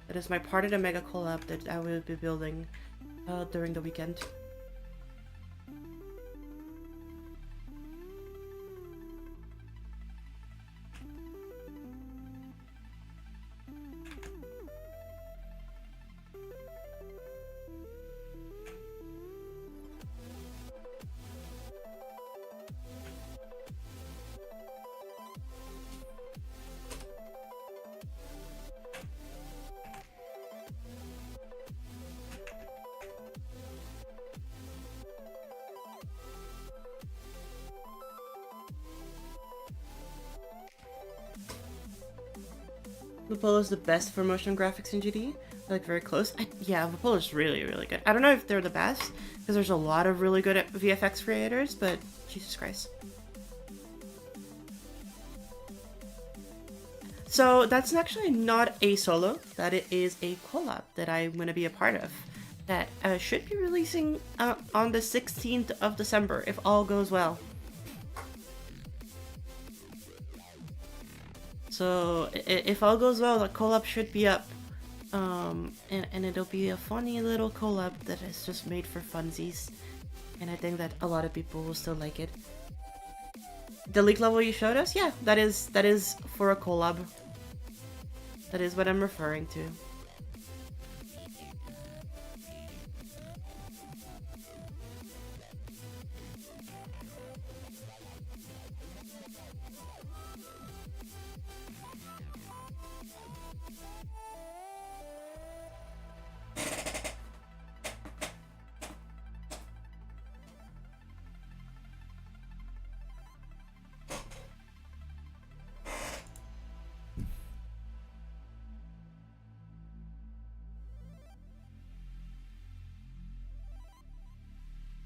A: That is my part of the mega collab that I will be building during the weekend. Vapolo is the best for motion graphics in GD. They're like very close. Yeah, Vapolo is really, really good. I don't know if they're the best, because there's a lot of really good VFX creators, but Jesus Christ. So that's actually not a solo, that it is a collab that I'm going to be a part of. That should be releasing on the 16th of December, if all goes well. So if all goes well, the collab should be up. And it'll be a funny little collab that is just made for funsies. And I think that a lot of people will still like it. The leak level you showed us? Yeah, that is for a collab. That is what I'm referring to.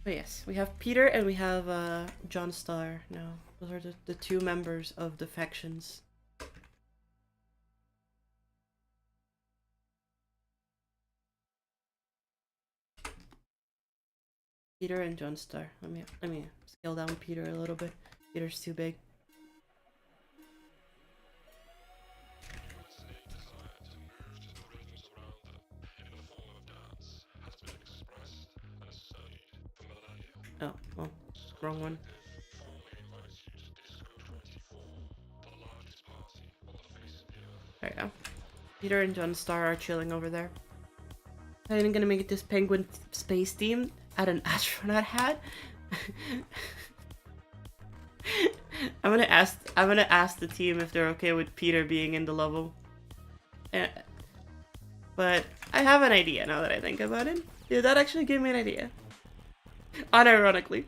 A: But yes, we have Peter and we have John Star now. Those are the two members of the factions. Peter and John Star. Let me scale down Peter a little bit. Peter's too big. Oh, well, wrong one. There you go. Peter and John Star are chilling over there. I'm gonna make this penguin space theme add an astronaut hat. I'm gonna ask the team if they're okay with Peter being in the level. But I have an idea now that I think about it. Dude, that actually gave me an idea. Unironically.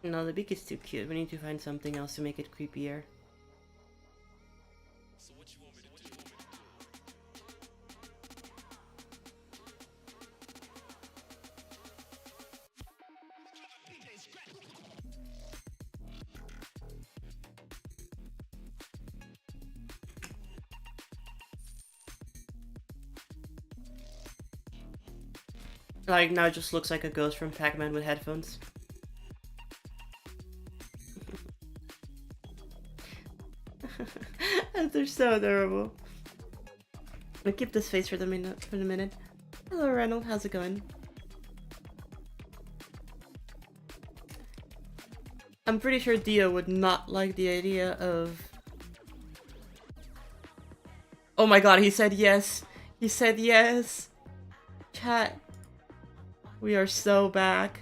A: No, the beak is too cute. We need to find something else to make it creepier. Like, now it just looks like a ghost from Pac-Man with headphones. They're so adorable. I'll keep this face for the minute. Hello, Reynold. How's it going? I'm pretty sure Dio would not like the idea of... Oh my god, he said yes. He said yes. Chat. We are so back.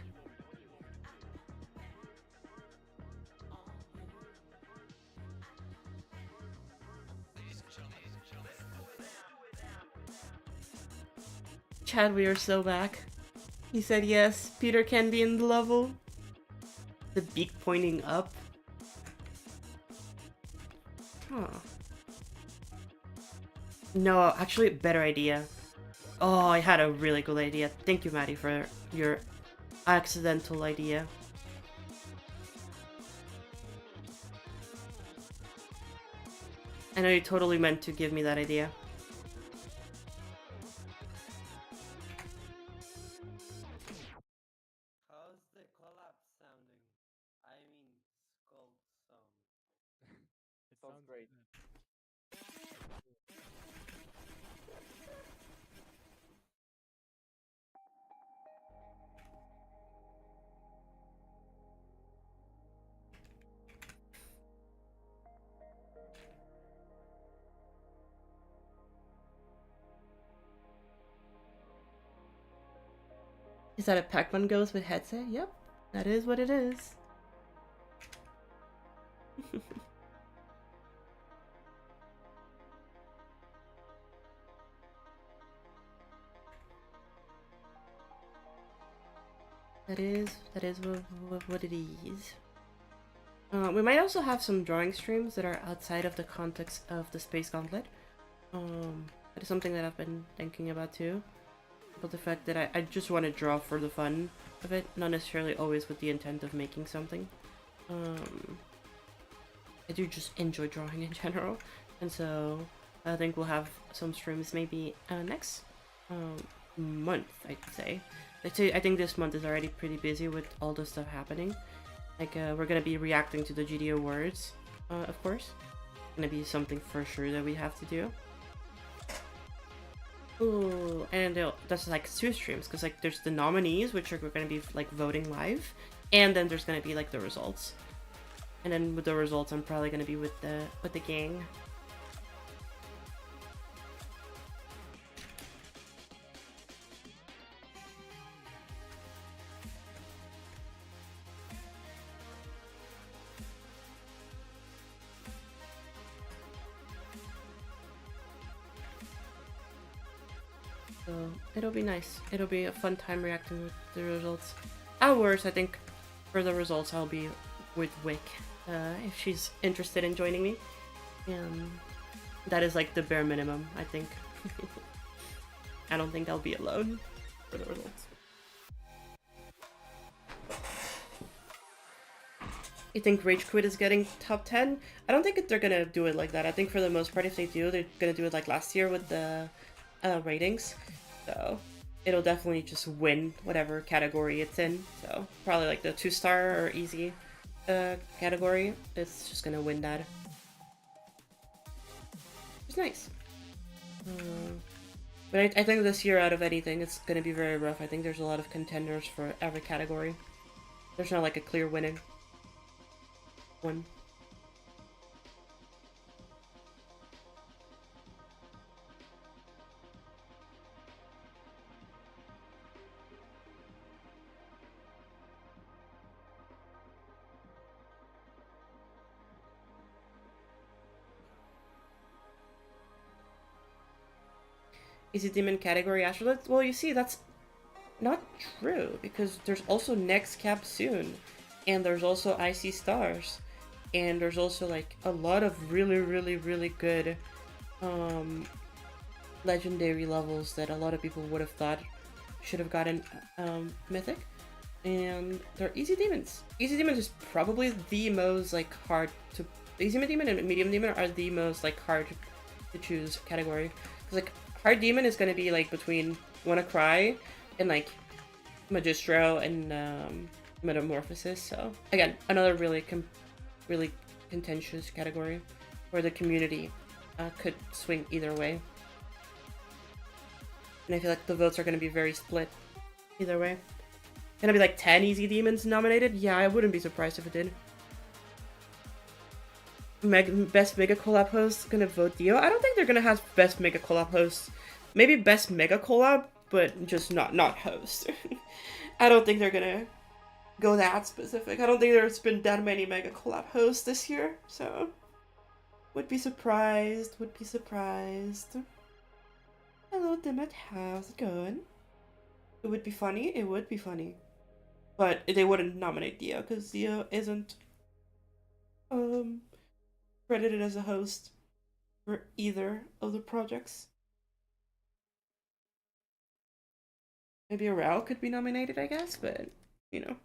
A: Chad, we are so back. He said yes. Peter can be in the level. The beak pointing up. Huh. No, actually, better idea. Oh, I had a really good idea. Thank you, Maddie, for your accidental idea. I know you totally meant to give me that idea. How's the collab sounding? I mean, skull song.
B: It sounds great.
A: Is that a Pac-Man ghost with headset? Yep, that is what it is. that is what it is. We might also have some drawing streams that are outside of the context of the Space Gauntlet. That is something that I've been thinking about too. But the fact that I just want to draw for the fun of it, not necessarily always with the intent of making something. I do just enjoy drawing in general, and so I think we'll have some streams maybe next month, I'd say. I think this month is already pretty busy with all the stuff happening. Like, we're gonna be reacting to the GD Awards, of course. Gonna be something for sure that we have to do. Ooh, and that's like 2 streams, because like there's the nominees, which are gonna be like voting live, and then there's gonna be like the results. And then with the results, I'm probably gonna be with the gang. So it'll be nice. It'll be a fun time reacting with the results. At worst, I think for the results, I'll be with Wick, if she's interested in joining me. That is like the bare minimum, I think. I don't think I'll be alone for the results. You think Rage Quit is getting top 10? I don't think they're gonna do it like that. I think for the most part, if they do, they're gonna do it like last year with the ratings. So it'll definitely just win whatever category it's in. So probably like the 2-star or easy category. It's just gonna win that. It's nice. But I think this year, out of anything, it's gonna be very rough. I think there's a lot of contenders for every category. There's not like a clear winning one. Is it demon category Astrolith? Well, you see, that's not true, because there's also next cap soon. and there's also Icy Stars, and there's also like a lot of really good um, legendary levels that a lot of people would have thought should have gotten mythic, and they're easy demons. Easy demons is probably the most like hard to. Easy demon and medium demon are the most like hard to choose category, because like hard demon is gonna be like between Wanna Cry and like Magistro and Metamorphosis. So again, another really contentious category where the community could swing either way. And I feel like the votes are going to be very split either way. Gonna be like 10 easy demons nominated? Yeah, I wouldn't be surprised if it did. Best Mega Collab host gonna vote Dio? I don't think they're gonna have Best Mega Collab host. Maybe Best Mega Collab, but just not host. I don't think they're gonna go that specific. I don't think there's been that many Mega Collab hosts this year, so would be surprised. Would be surprised. Hello, Dimmet. How's it going? It would be funny. It would be funny, but they wouldn't nominate Dio because Dio isn't credited as a host for either of the projects. Maybe a Rao could be nominated, I guess, but you know.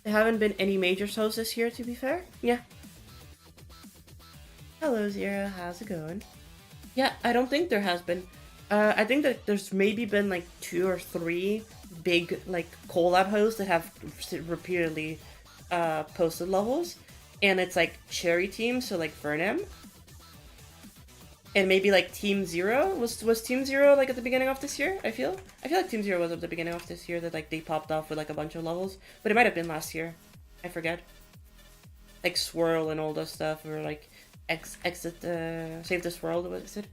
A: There haven't been any major shows this year, to be fair. Yeah. Hello, Zero. How's it going? Yeah, I don't think there has been. I think that there's maybe been like 2 or 3 big like collab hosts that have repeatedly posted levels, and it's like cherry teams, so like Vernam, and maybe like Team Zero. Was Team Zero like at the beginning of this year? I feel like Team Zero was at the beginning of this year that like they popped off with like a bunch of levels, but it might have been last year. I forget. Like Swirl and all those stuff, or like exit Save This World. What is it?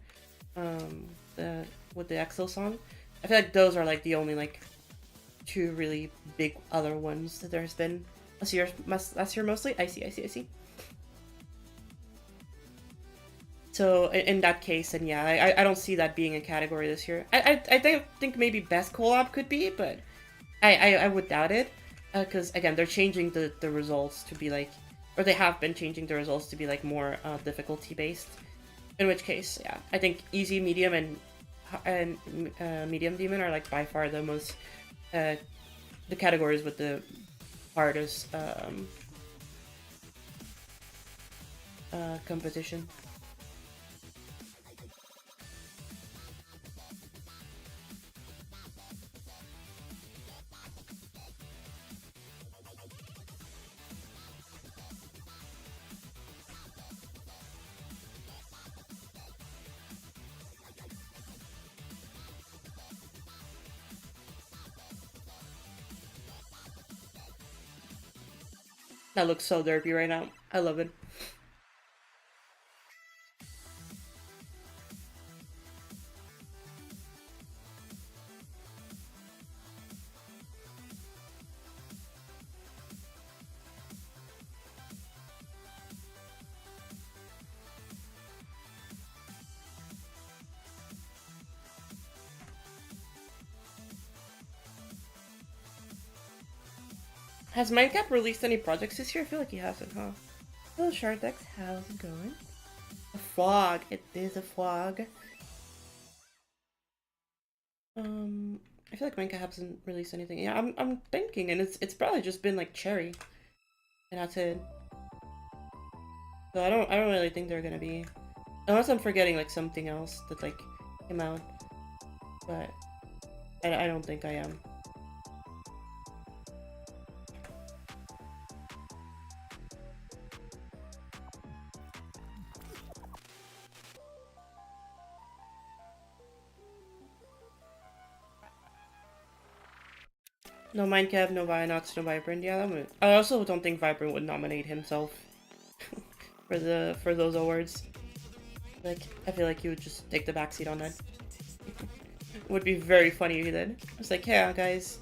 A: The with the Excel song. I feel like those are like the only like 2 really big other ones that there's been last year mostly. I see. So in that case, then yeah, I don't see that being a category this year. I think maybe best collab could be, but I would doubt it, because again they're changing the results to be like, or they have been changing the results to be like more difficulty based. In which case, yeah, I think easy, medium, and medium demon are like by far the most the categories with the hardest competition. That looks so derpy right now. I love it. Has Minecraft released any projects this year? I feel like he hasn't, huh? Hello, Shardex. How's it going? A fog. It is a fog. I feel like Minecraft hasn't released anything. Yeah, I'm thinking, and it's probably just been like Cherry, and that's it. So I don't really think they're gonna be, unless I'm forgetting like something else that like came out, but I don't think I am. No Minecraft, no Vinox, no Vibrant. Yeah, that would. I also don't think Vibrant would nominate himself for those awards. Like, I feel like you would just take the backseat on that. It would be very funny if you did. It's like, yeah, guys,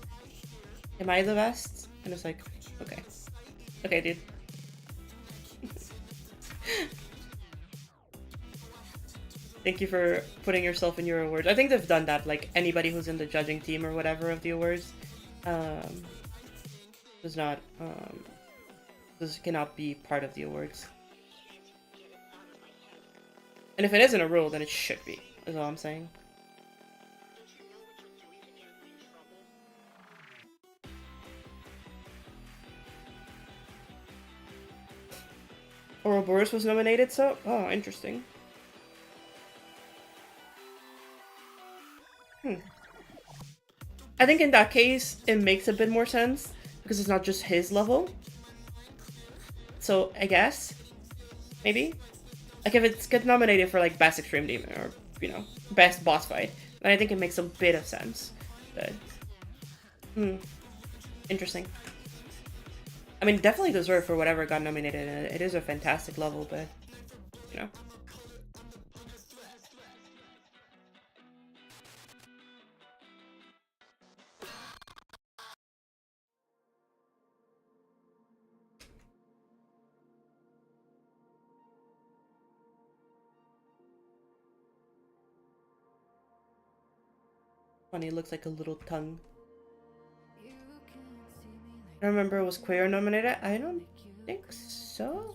A: am I the best? And it's like, okay. Okay, dude. Thank you for putting yourself in your awards. I think they've done that, like, anybody who's in the judging team or whatever of the awards, does not, cannot be part of the awards. And if it isn't a rule, then it should be, is all I'm saying. Ouroboros was nominated, so? Oh, interesting. I think in that case, it makes a bit more sense, because it's not just his level. So, I guess, maybe? Like, if it's get nominated for, like, Best Extreme Demon, or, you know, Best Boss Fight, then I think it makes a bit of sense. But, interesting. I mean, definitely deserved for whatever got nominated, and it is a fantastic level, but, you know. Funny, it looks like a little tongue. I remember it was Queer nominated. I don't think so.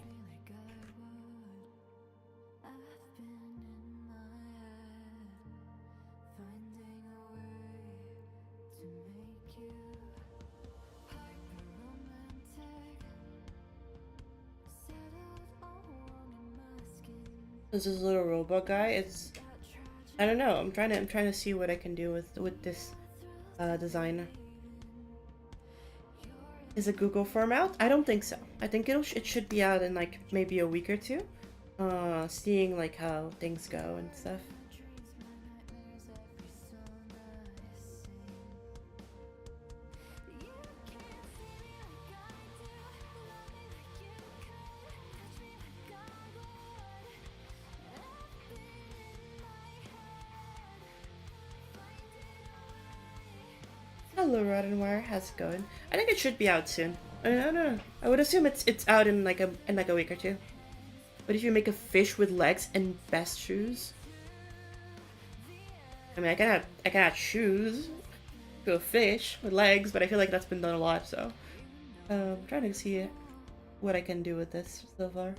A: This is a little robot guy. It's, I don't know. I'm trying to see what I can do with this design. Is a Google form out? I don't think so. I think it should be out in like maybe a week or two. Seeing like how things go and stuff. Hello, Roddenwire. How's it going? I think it should be out soon. I don't know. I would assume it's out in like a week or two. But if you make a fish with legs and best shoes, I mean, I cannot shoes to a fish with legs, but I feel like that's been done a lot. So, I'm trying to see what I can do with this so far.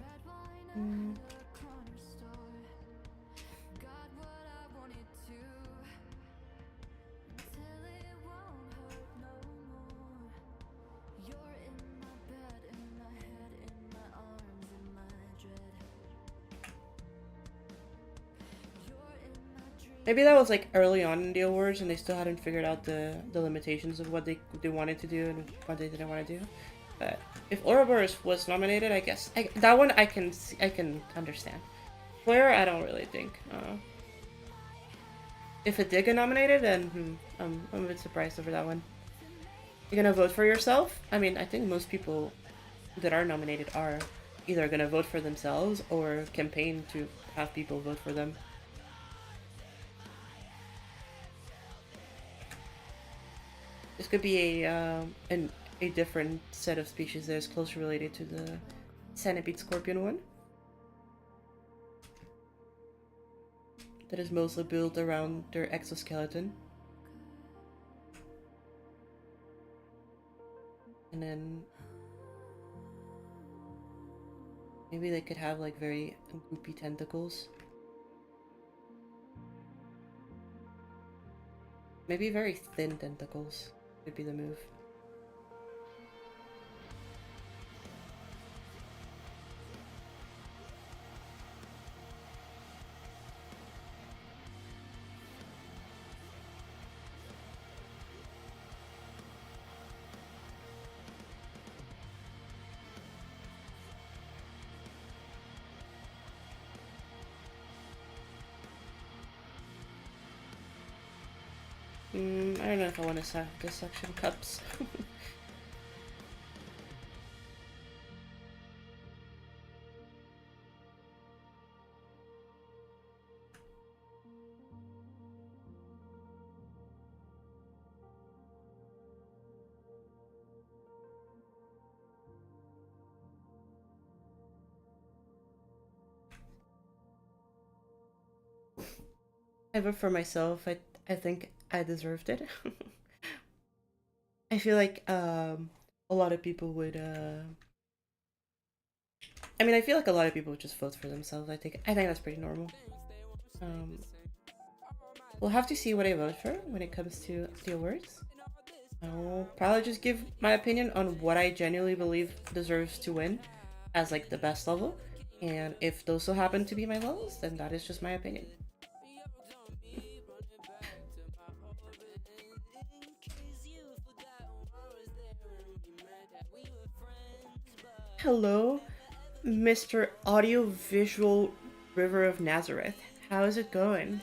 A: Maybe that was like early on in the awards and they still hadn't figured out the limitations of what they wanted to do and what they didn't want to do. But if Ouroboros was nominated, I guess that one I can understand. Claire, I don't really think. If it did get nominated, then I'm a bit surprised over that one. You're gonna vote for yourself? I mean, I think most people that are nominated are either gonna vote for themselves or campaign to have people vote for them. This could be a different set of species that is closely related to the centipede scorpion one. That is mostly built around their exoskeleton. And then maybe they could have like very goopy tentacles. Maybe very thin tentacles would be the move. I don't know if I want to dissection cups. I vote for myself. I think I deserved it. I feel like a lot of people would I mean I feel like a lot of people would just vote for themselves. I think that's pretty normal. Um we'll have to see what I vote for when it comes to the awards. I'll probably just give my opinion on what I genuinely believe deserves to win as like the best level. And if those so happen to be my levels, then that is just my opinion. Hello, Mr. Audio Visual River of Nazareth. How is it going?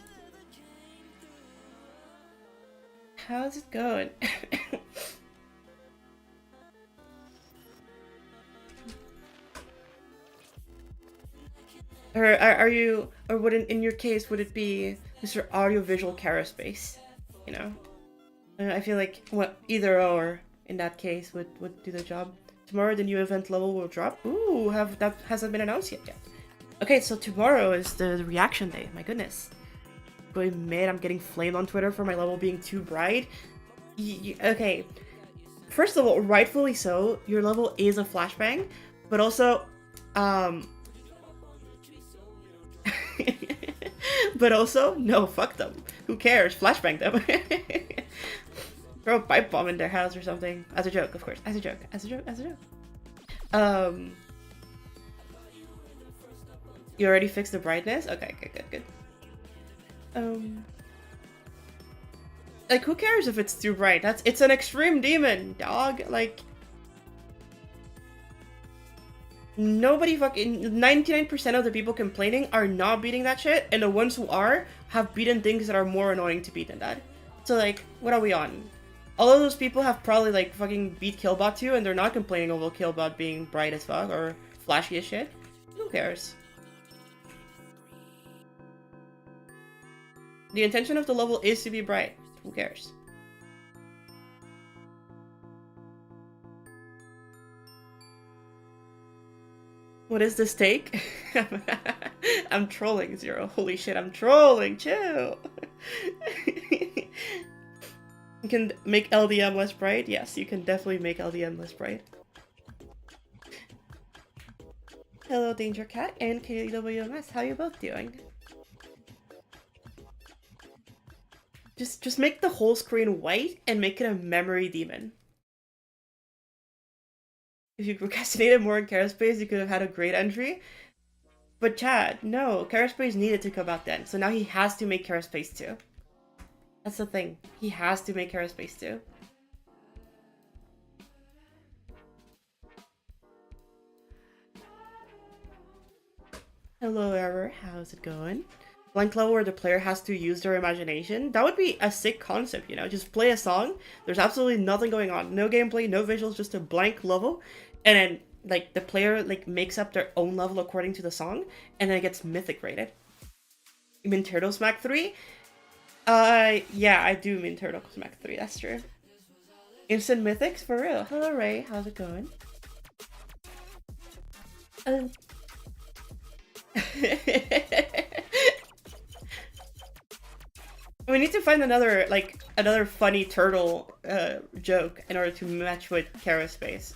A: How's it going? Or are you, or would in your case, would it be Mr. Audiovisual Caraspace? You know? I feel like what either or in that case would do the job. Tomorrow the new event level will drop. Ooh, that hasn't been announced yet. Okay, so tomorrow is the reaction day. My goodness. Going mad, I'm getting flamed on Twitter for my level being too bright. Okay. First of all, rightfully so, your level is a flashbang, but also, but also, no, fuck them. Who cares? Flashbang them. Throw a pipe bomb in their house or something. As a joke, of course. As a joke. As a joke. As a joke. You already fixed the brightness? Okay, good. Like, who cares if it's too bright? It's an extreme demon, dog. Like, nobody fucking 99% of the people complaining are not beating that shit, and the ones who are have beaten things that are more annoying to beat than that. So like, what are we on? All of those people have probably like fucking beat Killbot too, and they're not complaining over Killbot being bright as fuck or flashy as shit. Who cares? The intention of the level is to be bright. Who cares? What is this take? I'm trolling, Zero. Holy shit, I'm trolling. Chill. You can make LDM less bright? Yes, you can definitely make LDM less bright. Hello, Danger Cat and KWMS. How you both doing? Just make the whole screen white and make it a memory demon. If you procrastinated more in Caraspace, you could have had a great entry. But Chad, no, Caraspace needed to come out then, so now he has to make Caraspace 2. That's the thing. He has to make Caraspace 2. Hello, Error. How's it going? Blank level where the player has to use their imagination. That would be a sick concept, you know? Just play a song. There's absolutely nothing going on. No gameplay, no visuals, just a blank level. And then, like, the player, like, makes up their own level according to the song. And then it gets mythic rated. You mean Turtle Smack 3? Yeah, I do mean Turtle Smack 3. That's true. Instant mythics? For real. Hello, Ray. How's it going? We need to find another funny turtle joke in order to match with Caraspace.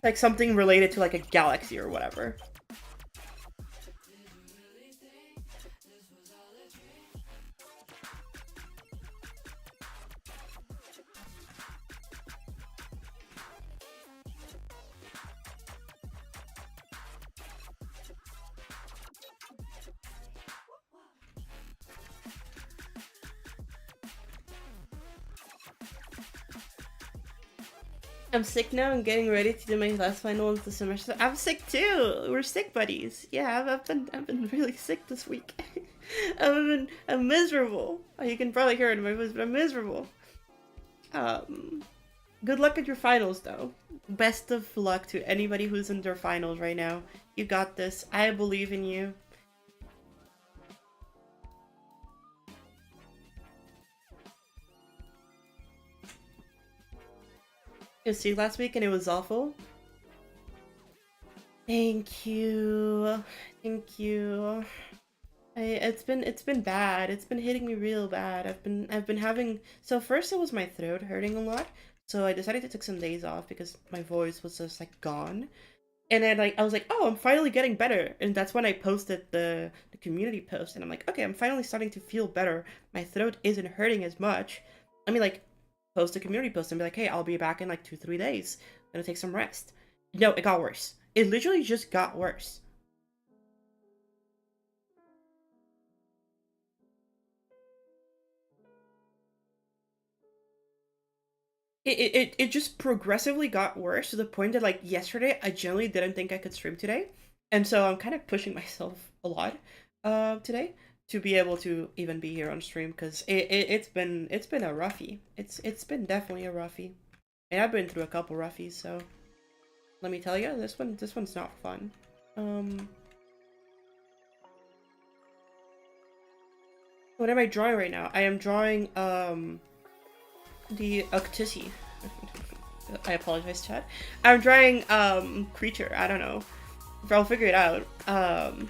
A: Like something related to like a galaxy or whatever. I'm sick now and getting ready to do my last final of the semester. I'm sick too. We're sick buddies. Yeah, I've been really sick this week. I'm miserable. You can probably hear it in my voice, but I'm miserable. Good luck at your finals though. Best of luck to anybody who's in their finals right now. You got this. I believe in you. You see last week and it was awful. Thank you. Thank you. It's been bad. It's been hitting me real bad. I've been having, so first it was my throat hurting a lot. So I decided to take some days off because my voice was just like gone. And then like I was like, oh, I'm finally getting better. And that's when I posted the community post and I'm like, okay, I'm finally starting to feel better. My throat isn't hurting as much. I mean like post a community post and be like, hey, I'll be back in like 2, 3 days. I'm gonna take some rest. No, it got worse. It literally just got worse. It just progressively got worse to the point that like yesterday I genuinely didn't think I could stream today. And so I'm kind of pushing myself a lot today to be able to even be here on stream because it's been a roughie. It's been definitely a roughie. And I've been through a couple roughies, so let me tell you, this one's not fun. Um what am I drawing right now? I am drawing the Octisi. I apologize, chat. I'm drawing creature. I don't know. I'll figure it out. I'll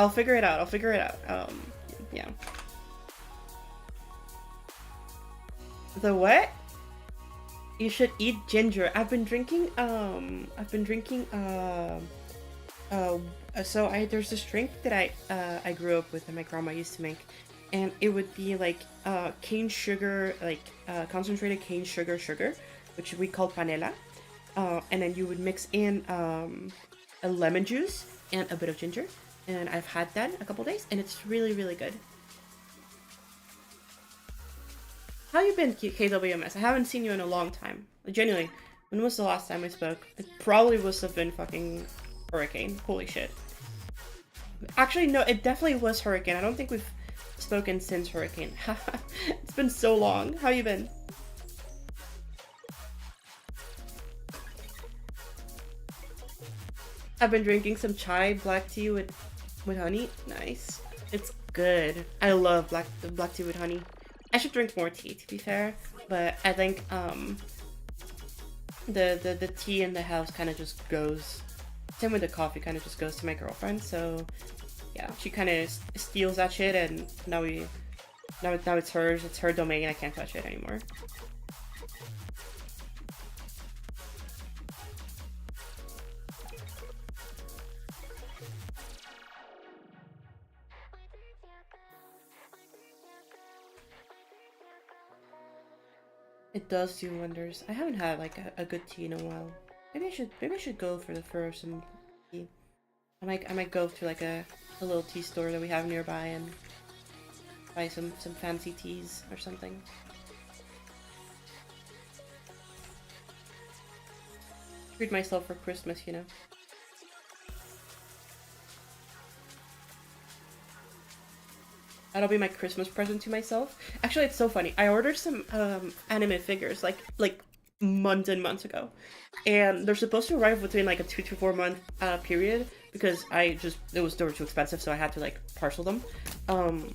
A: figure it out. I'll figure it out. Yeah. The what? You should eat ginger. I've been drinking. So there's this drink that I grew up with and my grandma used to make, and it would be like cane sugar, like concentrated cane sugar, which we call panela, and then you would mix in a lemon juice and a bit of ginger, and I've had that a couple days, and it's really really good. How you been, KWMS? I haven't seen you in a long time. Genuinely, when was the last time we spoke? It probably must have been fucking Hurricane. Holy shit. Actually, no, it definitely was Hurricane. I don't think we've spoken since Hurricane. It's been so long. How you been? I've been drinking some chai black tea with honey. Nice. It's good. I love black tea with honey. I should drink more tea to be fair, but I think the tea in the house kind of just goes. Same with the coffee, kind of just goes to my girlfriend. So yeah, she kind of steals that shit, and now it's hers. It's her domain. I can't touch it anymore. It does do wonders. I haven't had like a good tea in a while. Maybe I should go for some tea. I might go to like a little tea store that we have nearby and buy some fancy teas or something. Treat myself for Christmas, you know. That'll be my Christmas present to myself. Actually, it's so funny. I ordered some anime figures like months and months ago, and they're supposed to arrive within like a 2 to 4 month period because they were too expensive, so I had to like parcel them. Um,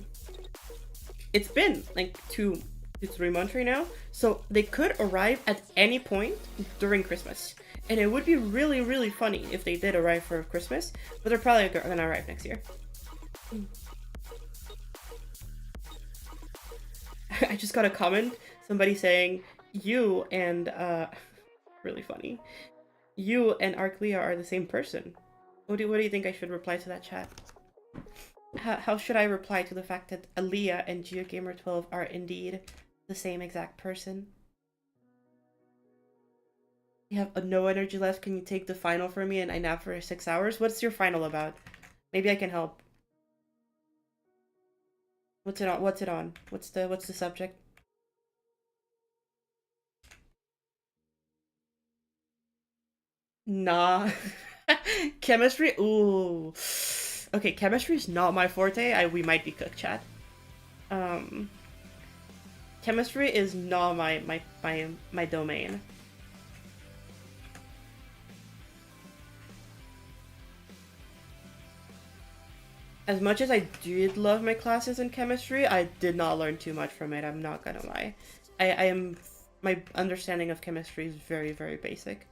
A: it's been like 2 to 3 months right now, so they could arrive at any point during Christmas, and it would be really really funny if they did arrive for Christmas, but they're probably gonna arrive next year. I just got a comment, somebody saying, you and, really funny. You and Arclea are the same person. What do you think I should reply to that chat? How should I reply to the fact that Aaliyah and GeoGamer12 are indeed the same exact person? You have no energy left, can you take the final for me and I nap for 6 hours? What's your final about? Maybe I can help. What's it on? What's it on? What's the subject? Nah. Chemistry? Ooh. Okay, chemistry is not my forte. We might be cooked, chat. Um Chemistry is not my domain. As much as I did love my classes in chemistry, I did not learn too much from it, I'm not gonna lie. I am my understanding of chemistry is very, very basic.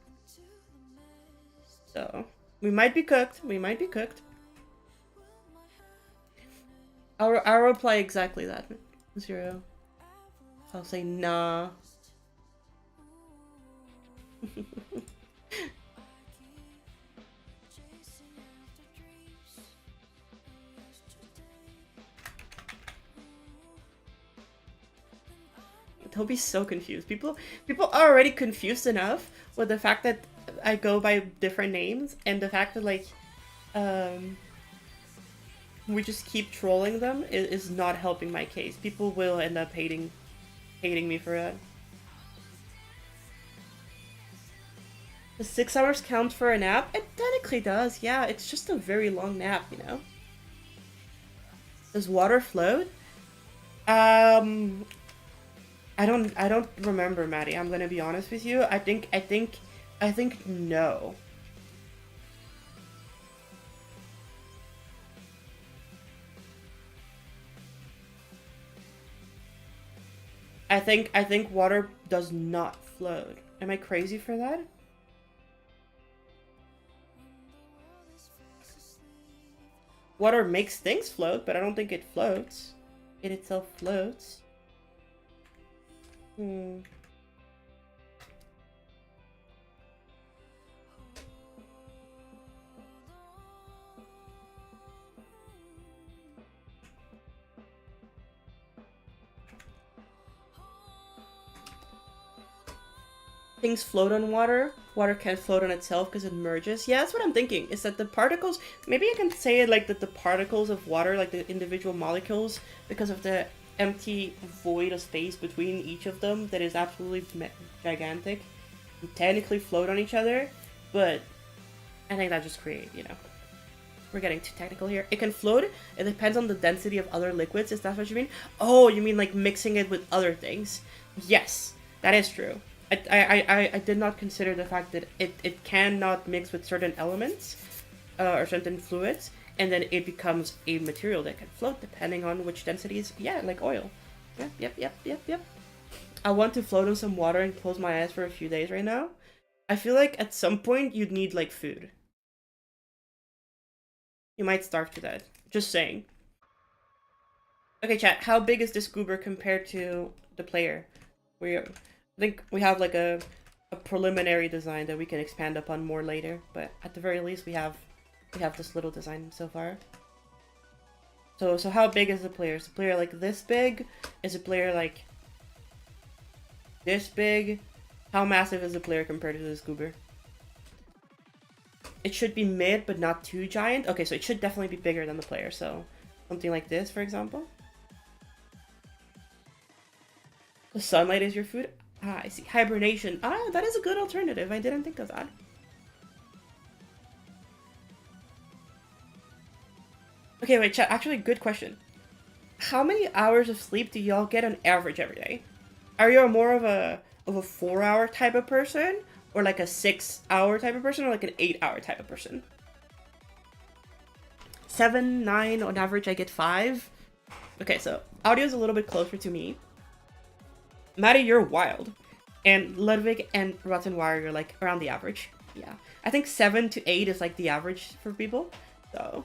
A: So we might be cooked. We might be cooked. I'll reply exactly that. 0. I'll say nah. They'll be so confused. People are already confused enough with the fact that I go by different names and the fact that like we just keep trolling them is not helping my case. People will end up hating me for it. The 6 hours count for a nap? It technically does, yeah. It's just a very long nap, you know? Does water float? I don't remember, Maddie. I'm gonna be honest with you. I think no. I think water does not float. Am I crazy for that? Water makes things float, but I don't think it floats. It itself floats. Things float on water. Water can't float on itself because it merges. Yeah, that's what I'm thinking. Is that the particles... Maybe I can say it like that the particles of water, like the individual molecules, because of the empty void of space between each of them that is absolutely gigantic, technically float on each other, but I think that just create, you know... We're getting too technical here. It can float. It depends on the density of other liquids. Is that what you mean? Oh, you mean like mixing it with other things? Yes, that is true. I did not consider the fact that it cannot mix with certain elements or certain fluids, and then it becomes a material that can float depending on which densities. Yeah, like oil. Yep. I want to float in some water and close my eyes for a few days right now. I feel like at some point you'd need like food. You might starve to that. Just saying. Okay, chat. How big is this goober compared to the player? I think we have like a preliminary design that we can expand upon more later, but at the very least we have this little design so far. So how big is the player? Is the player like this big? Is the player like this big? How massive is the player compared to this goober? It should be mid, but not too giant. Okay, so it should definitely be bigger than the player. So something like this, for example. The sunlight is your food? Ah, I see. Hibernation. Ah, that is a good alternative. I didn't think of that. Okay, wait, chat. Actually, good question. How many hours of sleep do y'all get on average every day? Are you more of a 4-hour type of person? Or like a 6-hour type of person? Or like an 8-hour type of person? 7, 9, on average I get 5. Okay, so audio is a little bit closer to me. Maddie, you're wild. And Ludwig and Rotten Wire, you're like around the average. Yeah. I think 7 to 8 is like the average for people. So.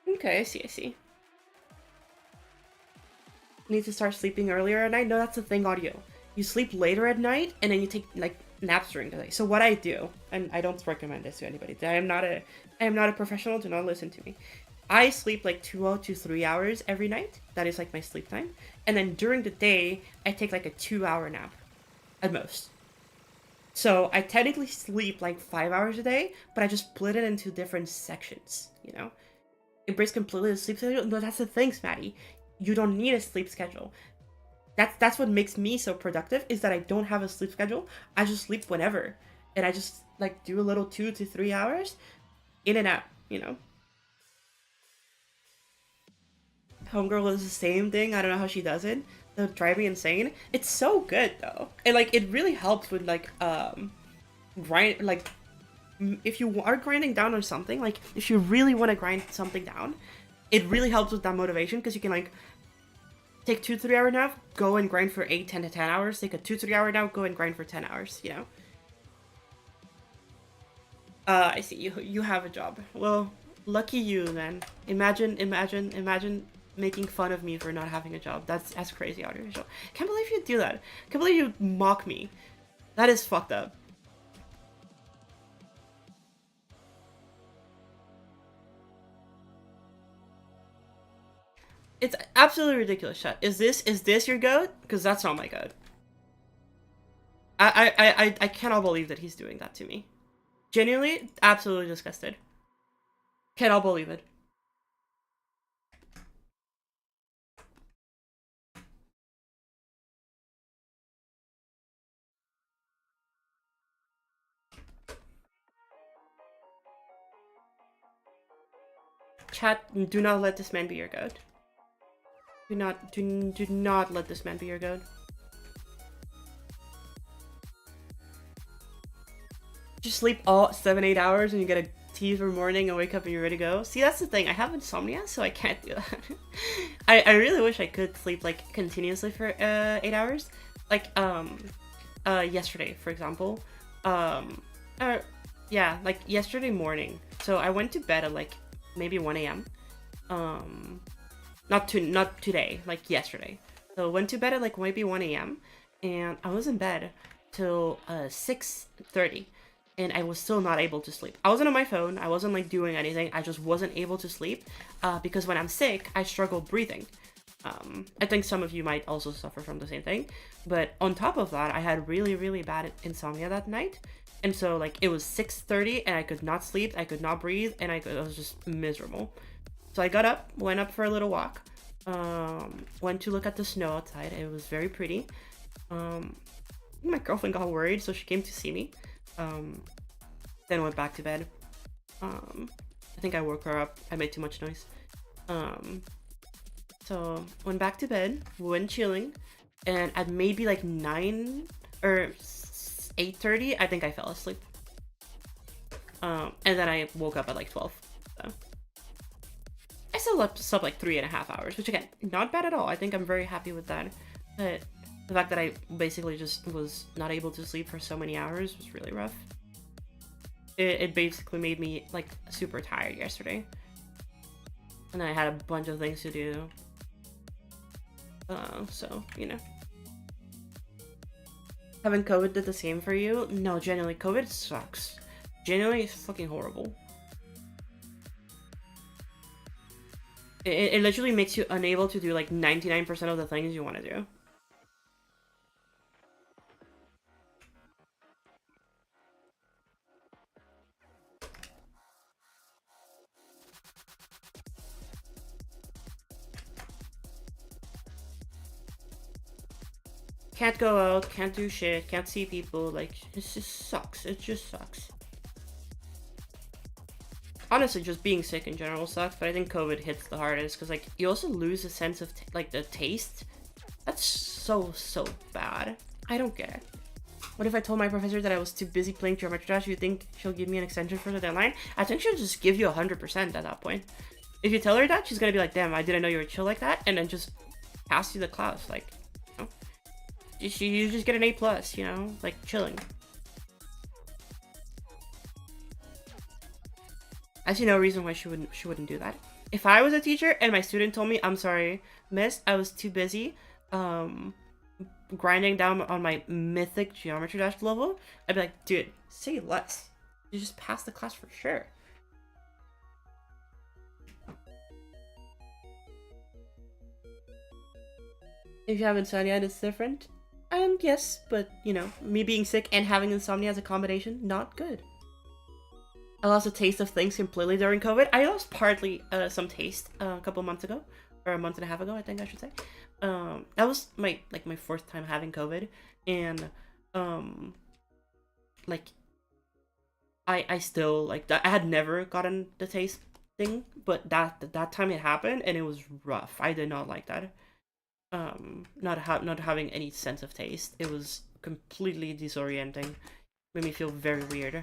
A: Okay, I see. Need to start sleeping earlier at night? No, that's the thing, audio. You sleep later at night and then you take like naps during the day. So what I do, and I don't recommend this to anybody. I am not a professional, do not listen to me. I sleep like 2 to 3 hours every night. That is like my sleep time. And then during the day, I take like a 2-hour nap at most. So I technically sleep like 5 hours a day, but I just split it into different sections, you know? It breaks completely the sleep schedule. No, that's the thing, Maddie. You don't need a sleep schedule. That's what makes me so productive, is that I don't have a sleep schedule. I just sleep whenever. And I just like do a little 2 to 3 hours in and out, you know? Homegirl is the same thing. I don't know how she does it. They'll drive me insane. It's so good though. And like it really helps with like grind, like if you are grinding down on something, like if you really want to grind something down, it really helps with that motivation, because you can like take 2-3 hour nap, go and grind for 8, 10 to 10 hours, take a 2-3 hour nap, go and grind for 10 hours, you know? I see. You have a job. Well, lucky you then. Imagine making fun of me for not having a job. That's crazy, audiovisual. Can't believe you do that. Can't believe you mock me. That is fucked up. It's absolutely ridiculous, chat. Is this your goat? Because that's not my goat. I cannot believe that he's doing that to me. Genuinely, absolutely disgusted. Cannot believe it. Chat, do not let this man be your goat. Do not let this man be your goat. Just sleep all 7-8 hours and you get a tea for morning and wake up and you're ready to go. See, that's the thing. I have insomnia, so I can't do that. I really wish I could sleep like continuously for 8 hours. Like yesterday, for example. Or yeah, like yesterday morning. So I went to bed at like maybe 1 a.m. Not today, like yesterday. So I went to bed at like maybe 1 a.m. and I was in bed till 6:30 and I was still not able to sleep. I wasn't on my phone, I wasn't like doing anything, I just wasn't able to sleep because when I'm sick, I struggle breathing. I think some of you might also suffer from the same thing, but on top of that, I had really, really bad insomnia that night. And so like it was 6:30 and I could not sleep, I could not breathe, and I was just miserable. So I got up, went up for a little walk, went to look at the snow outside. It was very pretty. My girlfriend got worried, so she came to see me. Then went back to bed. I think I woke her up. I made too much noise. So went back to bed, went chilling, and at maybe like 9 or 8:30, I think I fell asleep. And then I woke up at like 12. So I still slept like 3.5 hours, which again, not bad at all. I think I'm very happy with that. But the fact that I basically just was not able to sleep for so many hours was really rough. It basically made me like super tired yesterday. And I had a bunch of things to do. So, you know. Having COVID did the same for you? No, genuinely, COVID sucks. Genuinely, it's fucking horrible. It literally makes you unable to do like 99% of the things you want to do. Can't go out, can't do shit, can't see people, like, it just sucks. It just sucks. Honestly, just being sick in general sucks, but I think COVID hits the hardest, because, like, you also lose a sense of, like, the taste. That's so bad. I don't get it. What if I told my professor that I was too busy playing Geometry Dash? You think she'll give me an extension for the deadline? I think she'll just give you 100% at that point. If you tell her that, she's gonna be like, damn, I didn't know you were chill like that, and then just pass you the class, like, you know? You just get an A+, you know? Like, chilling. I see no reason why she wouldn't do that. If I was a teacher and my student told me, I'm sorry, miss, I was too busy grinding down on my mythic Geometry Dash level, I'd be like, dude, say less. You just pass the class for sure. If you have insomnia, it's different. Yes, but, you know, me being sick and having insomnia as a combination, not good. I lost the taste of things completely during COVID. I lost partly some taste a couple months ago, or a month and a half ago, I think I should say. That was my fourth time having COVID, and like I still like that. I had never gotten the taste thing, but that time it happened, and it was rough. I did not like that. Not having any sense of taste. It was completely disorienting. Made me feel very weird.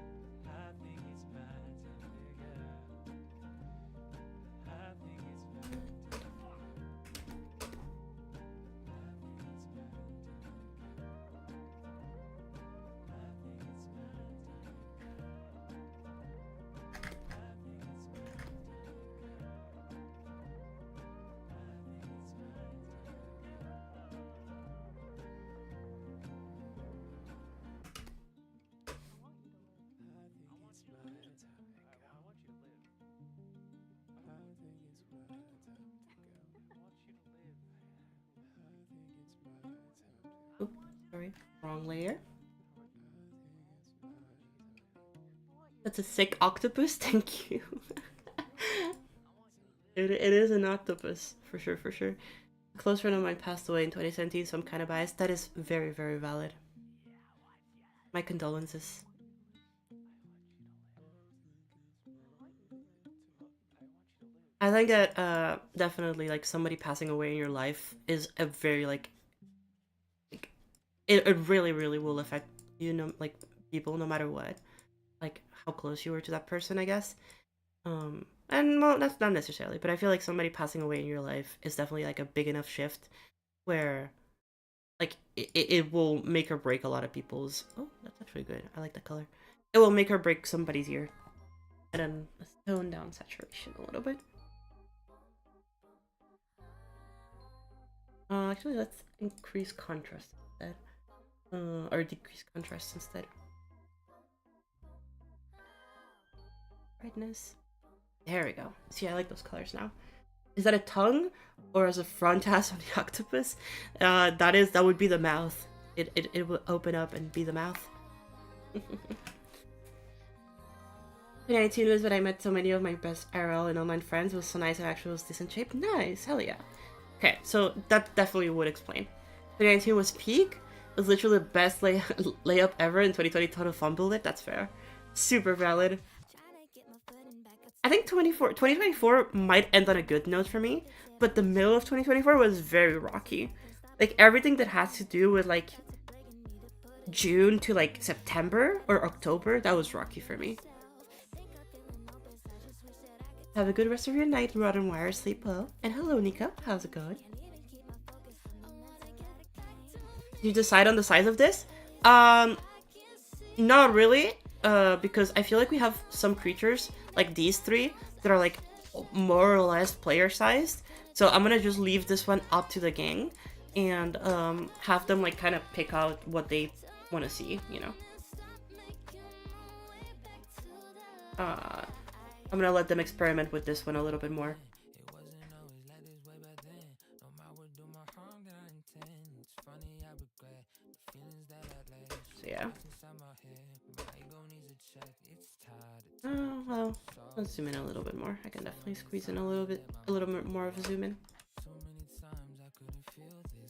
B: I think it's my time to go.
A: Oops, sorry, wrong layer. That's a sick octopus, thank you. It is an octopus, for sure, for sure. A close friend of mine passed away in 2017, so I'm kind of biased. That is very, very valid. My condolences. I think that definitely like somebody passing away in your life is a very like it really really will affect you know like people no matter what like how close you were to that person I guess and well that's not necessarily but I feel like somebody passing away in your life is definitely like a big enough shift where like it will make or break a lot of people's oh that's actually good I like that color it will make or break somebody's year and then tone down saturation a little bit. Actually, let's increase contrast instead. Or decrease contrast instead. Brightness. There we go. See, I like those colors now. Is that a tongue or as a front ass on the octopus? That would be the mouth. It will open up and be the mouth. 2019 was when I met so many of my best IRL and online friends. It was so nice. I actually was decent shape. Nice, hell yeah. Okay, so that definitely would explain. 2019 was peak. It was literally the best layup ever. In 2020, total fumbled it. That's fair. Super valid. I think 2024 might end on a good note for me, but the middle of 2024 was very rocky. Like everything that has to do with like June to like September or October, that was rocky for me. Have a good rest of your night, Rod and Wire. Sleep well. And hello, Nika. How's it going? Did you decide on the size of this? Not really. Because I feel like we have some creatures, like these three, that are like more or less player sized. So I'm gonna just leave this one up to the gang and have them like kind of pick out what they want to see, you know. I'm gonna let them experiment with this one a little bit more. So yeah. Oh well, let's zoom in a little bit more. I can definitely squeeze in a little bit more of a zoom in.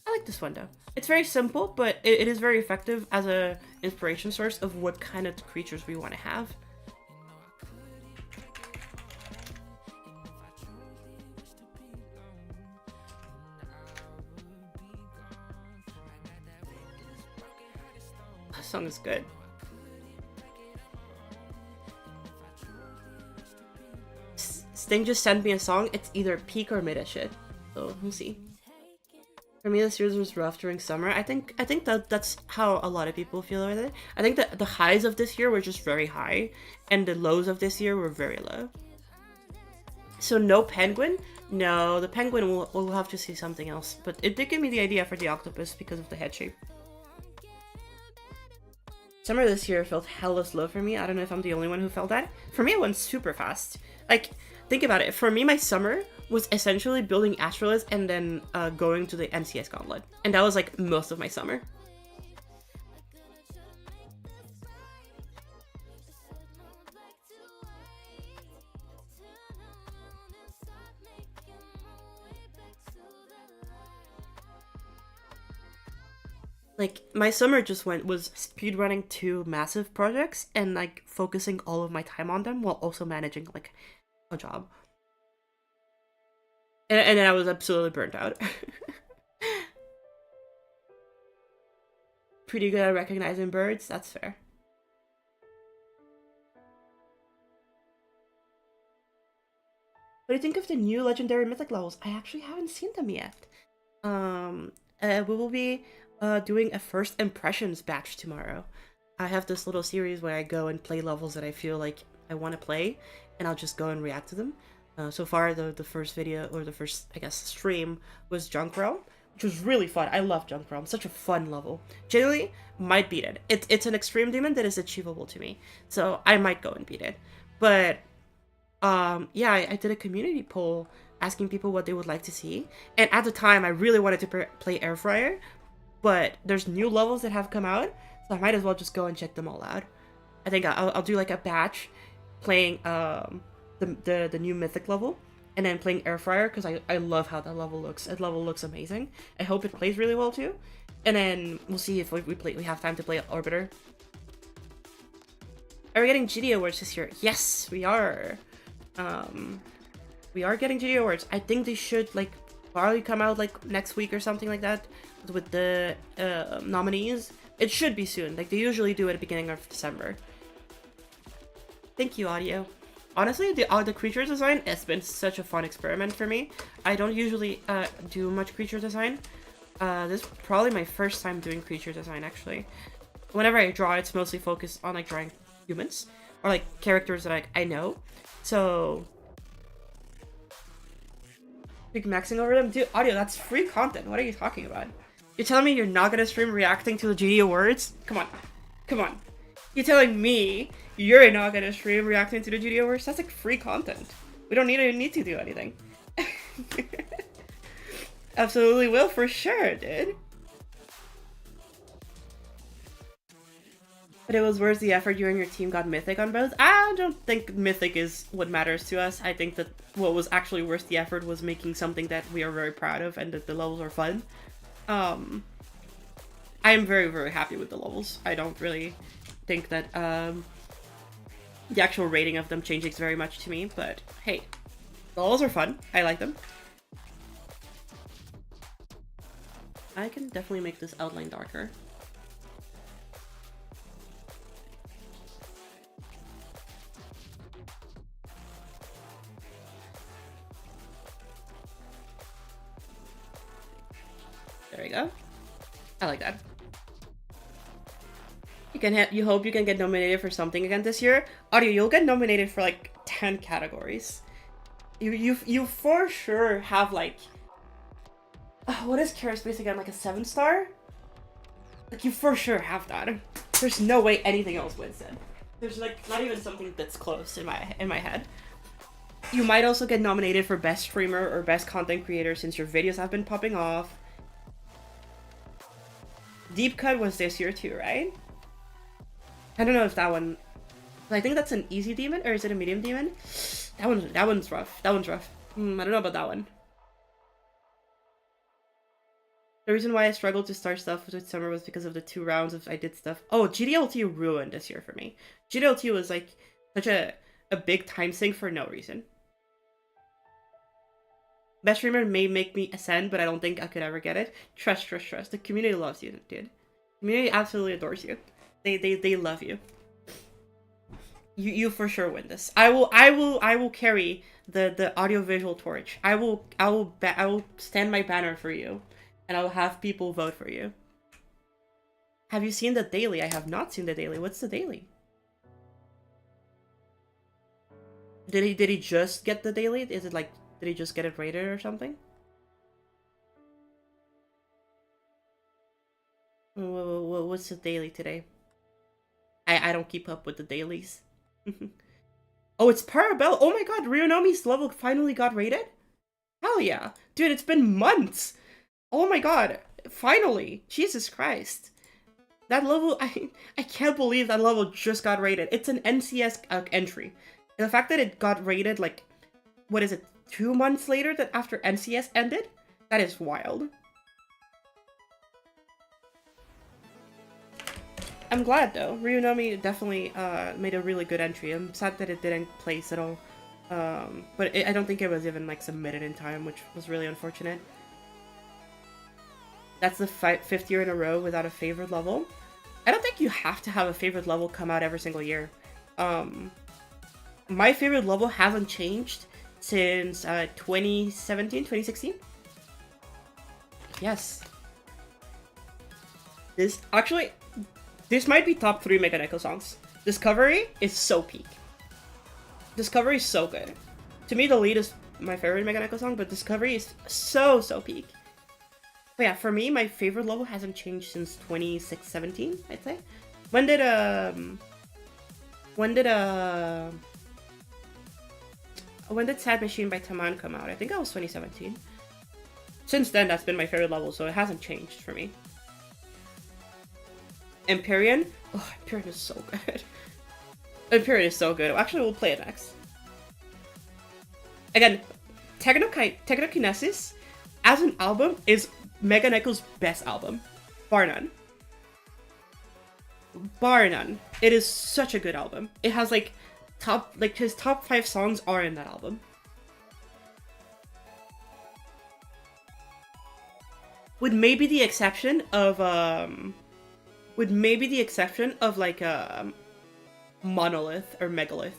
A: I like this one though. It's very simple, but it is very effective as a inspiration source of what kind of creatures we want to have. This song is good. Sting just sent me a song. It's either peak or mid shit. So we'll see. For me, this year was rough during summer. I think that's how a lot of people feel with it. I think that the highs of this year were just very high, and the lows of this year were very low. So no penguin? No, the penguin will have to see something else. But it did give me the idea for the octopus because of the head shape. Summer this year felt hella slow for me. I don't know if I'm the only one who felt that. For me, it went super fast. Like, think about it. For me, my summer was essentially building Astrolist and then going to the MCS Gauntlet. And that was like most of my summer. Like, my summer just was speedrunning 2 massive projects and like focusing all of my time on them while also managing like a job. And then I was absolutely burnt out. Pretty good at recognizing birds, that's fair. What do you think of the new legendary mythic levels? I actually haven't seen them yet. We will be doing a first impressions batch tomorrow. I have this little series where I go and play levels that I feel like I want to play, and I'll just go and react to them. So far, the first video, or the first, I guess, stream was Junk Realm, which was really fun. I love Junk Realm. Such a fun level. Generally, might beat it. It's an extreme demon that is achievable to me. So I might go and beat it. But Yeah, I did a community poll asking people what they would like to see. And at the time, I really wanted to play Air Fryer, but there's new levels that have come out, so I might as well just go and check them all out. I think I'll do like a batch playing the new Mythic level, and then playing Air Fryer because I love how that level looks. That level looks amazing. I hope it plays really well too. And then we'll see if we have time to play Orbiter. Are we getting GD awards this year? Yes, we are. We are getting GD awards. I think they should like probably come out like next week or something like that with the nominees. It should be soon. Like they usually do at the beginning of December. Thank you, audio. Honestly, the creature design has been such a fun experiment for me. I don't usually do much creature design. This is probably my first time doing creature design, actually. Whenever I draw, it's mostly focused on like drawing humans or like characters that I know. So, big maxing over them, dude. Audio, that's free content. What are you talking about? You're telling me you're not gonna stream reacting to the GD awards? Come on, come on. You're telling me you're not gonna stream reacting to the GD awards? That's like free content. We don't need to do anything. Absolutely will, for sure, dude. But it was worth the effort you and your team got Mythic on both. I don't think Mythic is what matters to us. I think that what was actually worth the effort was making something that we are very proud of and that the levels are fun. I am very, very happy with the levels. I don't really think that the actual rating of them changes very much to me, but hey, the levels are fun. I like them. I can definitely make this outline darker. There we go. I like that. You hope you can get nominated for something again this year. Audio, you'll get nominated for like 10 categories. You for sure have like what is Charispace again? Like a 7-star? Like you for sure have that. There's no way anything else wins it. There's like not even something that's close in my head. You might also get nominated for best streamer or best content creator since your videos have been popping off. Deep Cut was this year too, right? I don't know if that one. I think that's an easy demon, or is it a medium demon? That one's rough. That one's rough. I don't know about that one. The reason why I struggled to start stuff with summer was because of the 2 rounds of I did stuff. Oh, GDLT ruined this year for me. GDLT was like such a big time sink for no reason. Best streamer may make me ascend, but I don't think I could ever get it. Trust. The community loves you, dude. The community absolutely adores you. They love you. You for sure win this. I will carry the audiovisual torch. I will stand my banner for you, and I will have people vote for you. Have you seen the daily? I have not seen the daily. What's the daily? Did he just get the daily? Is it like, did he just get it rated or something? What's the daily today? I don't keep up with the dailies. Oh, it's Parabella. Oh my god, Ryonomi's level finally got rated? Hell yeah. Dude, it's been months. Oh my god. Finally. Jesus Christ. That level, I can't believe that level just got rated. It's an NCS entry. And the fact that it got rated, like, what is it, 2 months later that after NCS ended? That is wild. I'm glad though. Ryonomi definitely made a really good entry. I'm sad that it didn't place at all. But I don't think it was even like submitted in time, which was really unfortunate. That's the 5th year in a row without a favorite level. I don't think you have to have a favorite level come out every single year. My favorite level hasn't changed since 2017, 2016. Yes. This might be top 3 Mega Neko songs. Discovery is so peak. Discovery is so good. To me, the lead is my favorite Mega Neko song, but Discovery is so peak. But yeah, for me, my favorite level hasn't changed since 2017, I'd say. When did when did Sad Machine by Taman come out? I think that was 2017. Since then, that's been my favorite level, so it hasn't changed for me. Empyrean? Oh, Empyrean is so good. Empyrean is so good. Actually, we'll play it next. Again, Technokinesis as an album is Mega Neko's best album. Bar none. Bar none. It is such a good album. It has like his top 5 songs are in that album. With maybe the exception of like Monolith or Megalith,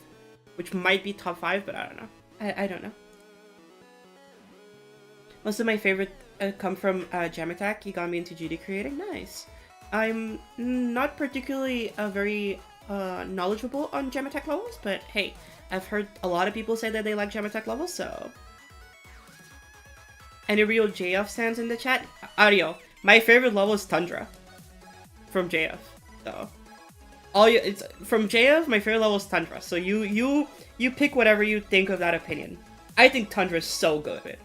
A: which might be top 5, but I don't know. I don't know. Most of my favorite come from Jam Attack. He got me into GD creating. Nice. I'm not particularly very knowledgeable on Jam Attack levels, but hey, I've heard a lot of people say that they like Jam Attack levels, so... Any real JF stands in the chat? Audio. My favorite level is Tundra. From JF, so... It's from JF, my favorite level is Tundra, so you pick whatever you think of that opinion. I think Tundra is so good.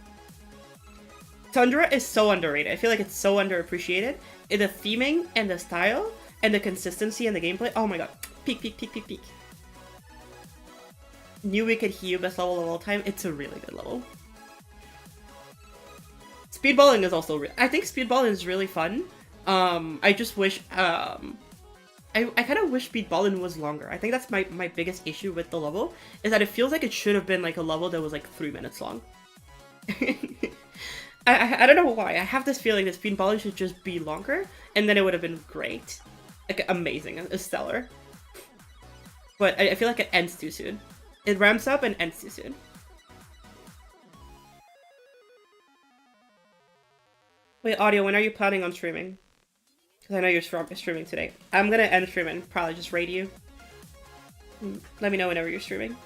A: Tundra is so underrated. I feel like it's so underappreciated. In the theming and the style and the consistency and the gameplay. Oh my god. Peak, peak, peak, peak, peak. New Wicked Hue, best level of all time. It's a really good level. Speedballing is also I think speedballing is really fun. I just wish I kind of wish speedballing was longer. I think that's my biggest issue with the level, is that it feels like it should have been like a level that was like 3 minutes long. I don't know why. I have this feeling that speedballing should just be longer, and then it would have been great. Like, amazing. Stellar. But I feel like it ends too soon. It ramps up and ends too soon. Wait, Audio, when are you planning on streaming? Because I know you're streaming today. I'm gonna end streaming. Probably just raid you. Let me know whenever you're streaming.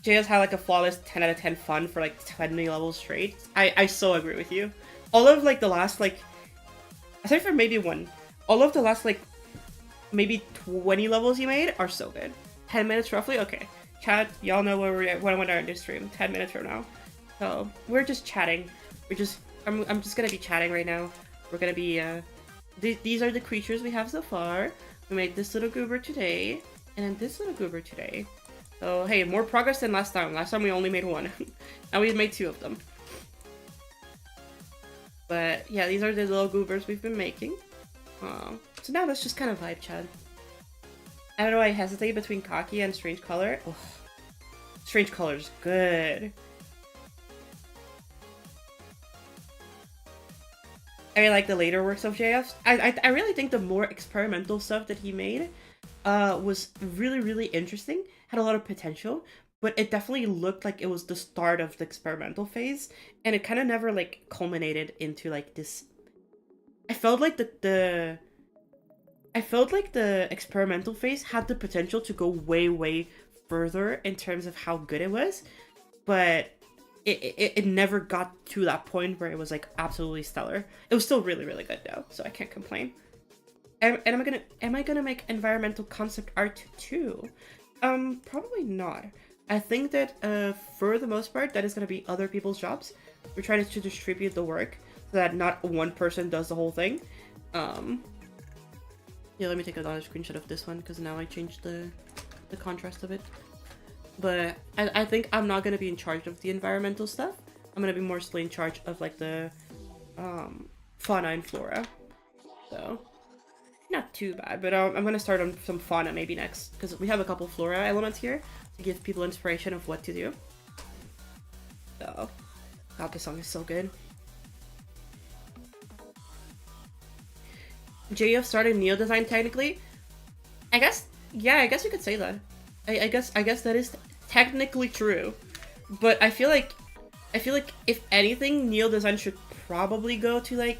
A: JS had like a flawless 10 out of 10 fun for like 20 levels straight. I so agree with you. All of like the last like, aside from maybe one, all of the last like maybe 20 levels you made are so good. 10 minutes roughly? Okay. Chat, y'all know where we're at when we're in this stream. 10 minutes from now. So we're just chatting. I'm just gonna be chatting right now. We're gonna be these are the creatures we have so far. We made this little goober today, and then this little goober today. So hey, more progress than last time. Last time we only made one. Now we've made 2 of them. But yeah, these are the little goobers we've been making. So now let's just kind of vibe chat. I don't know why I hesitate between Cocky and Strange Color. Ugh. Strange Color is good. I really like the later works of JF. I really think the more experimental stuff that he made was really, really interesting. Had a lot of potential, but it definitely looked like it was the start of the experimental phase, and it kind of never like culminated into like this. I felt like the experimental phase had the potential to go way, way further in terms of how good it was, but it never got to that point where it was like absolutely stellar. It was still really, really good though, so I can't complain. And am I gonna make environmental concept art too? Probably not. I think that for the most part that is gonna be other people's jobs. We're trying to distribute the work so that not one person does the whole thing. Yeah, let me take another screenshot of this one because now I changed the contrast of it. But I think I'm not gonna be in charge of the environmental stuff. I'm gonna be mostly in charge of like the fauna and flora. So not too bad, but I'm gonna start on some fauna maybe next because we have a couple flora elements here to give people inspiration of what to do. So, God, this song is so good. JF started Neo Design technically. I guess, yeah, I guess you could say that. I guess that is technically true, but I feel like if anything, Neo Design should probably go to like.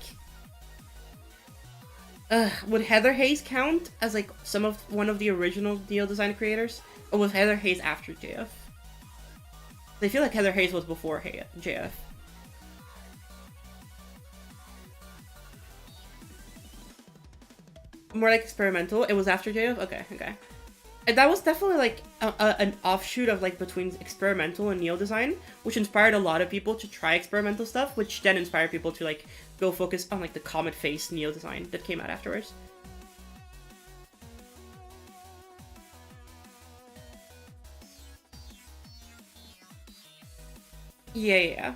A: Would Heather Hayes count as like one of the original Neo Design creators, or was Heather Hayes after JF? I feel like Heather Hayes was before JF. More like experimental. It was after JF. Okay. that was definitely like an offshoot of like between experimental and neo design, which inspired a lot of people to try experimental stuff, which then inspired people to like go focus on like the comet face neo design that came out afterwards. Yeah.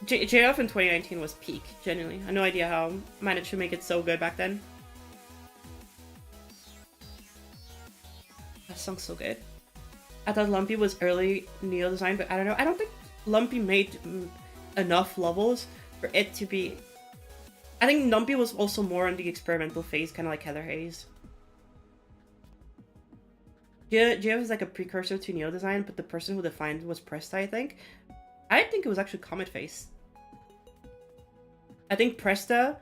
A: JF in 2019 was peak, genuinely. I had no idea how I managed to make it so good back then. That song's so good. I thought Lumpy was early neo design, but I don't know. I don't think Lumpy made enough levels for it to be... I think Lumpy was also more in the experimental phase, kind of like Heather Hayes. JF is like a precursor to neo design, but the person who defined was Presta, I think. I think it was actually Comet Face. I think Presta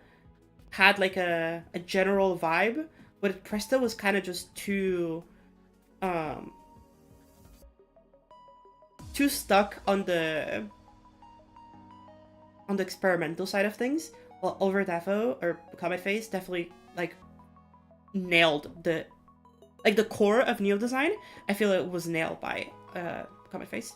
A: had like a general vibe, but Presta was kind of just too stuck on the experimental side of things, while Overdefo or Comet Face definitely like nailed the core of neo design. I feel it was nailed by Comet Face.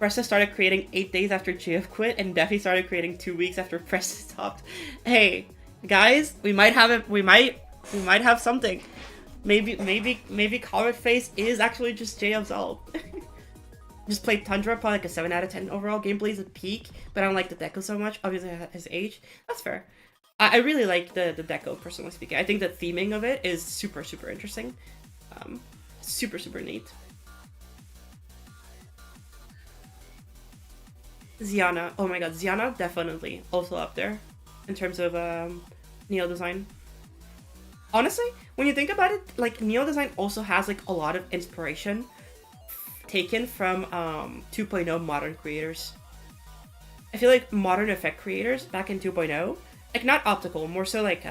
A: Presta started creating 8 days after JF quit, and Defi started creating 2 weeks after Presta stopped. Hey, guys, we might have it. We might have something. Maybe Comet Face is actually just JF's ult. Just played Tundra, probably like a 7 out of 10 overall. Gameplay is a peak, but I don't like the deco so much. Obviously, his age. That's fair. I really like the deco, personally speaking. I think the theming of it is super interesting. Super neat. Ziana. Oh my god, Ziana definitely also up there in terms of neo design. Honestly, when you think about it, like neo design also has like a lot of inspiration taken from 2.0 modern creators. I feel like modern effect creators back in 2.0, like not optical, more so like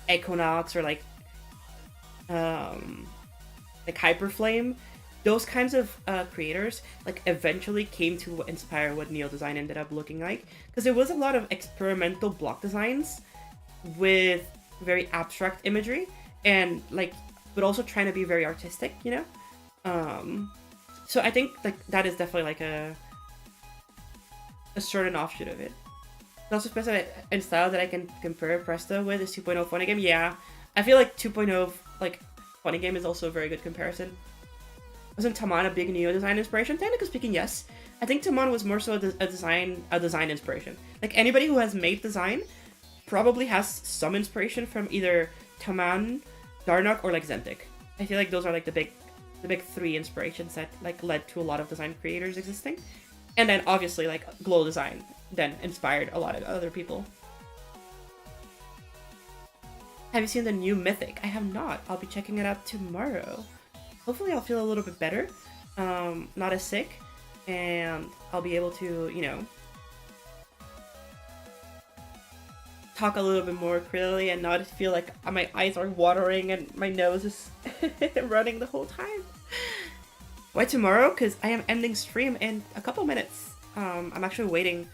A: Equinox or like Hyperflame. Those kinds of creators like eventually came to inspire what neo design ended up looking like, because there was a lot of experimental block designs with very abstract imagery and like, but also trying to be very artistic, you know. So I think like that is definitely like a certain offshoot of it. It's also specific in style that I can compare Presta with is 2.0 funny game. Yeah, I feel like 2.0 like funny game is also a very good comparison. Wasn't Taman a big neo design inspiration? Technically speaking, yes. I think Taman was more so a design inspiration. Like anybody who has made design probably has some inspiration from either Taman, Darnok, or like Zentik. I feel like those are like the big 3 inspirations that like led to a lot of design creators existing. And then obviously like Glow Design then inspired a lot of other people. Have you seen the new Mythic? I have not. I'll be checking it out tomorrow. Hopefully I'll feel a little bit better, not as sick, and I'll be able to, you know, talk a little bit more clearly and not feel like my eyes are watering and my nose is running the whole time. Why tomorrow? Because I am ending stream in a couple minutes. I'm actually waiting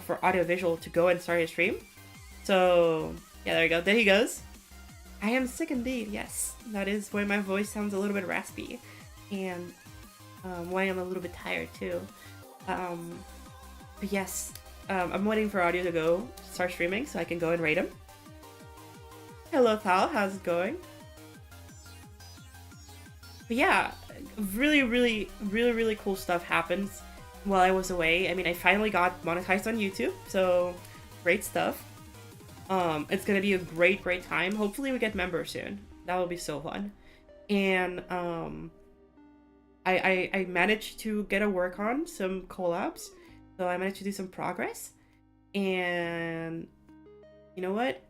A: for audiovisual to go and start a stream. So, yeah, there you go. There he goes. I am sick indeed, yes. That is why my voice sounds a little bit raspy. And why I'm a little bit tired too. But yes, I'm waiting for audio to go start streaming so I can go and rate him. Hello Thal, how's it going? But yeah, really cool stuff happens while I was away. I mean, I finally got monetized on YouTube, so great stuff. It's gonna be a great time. Hopefully we get members soon. That will be so fun. And I managed to get a work on some collabs, so I managed to do some progress. And you know what?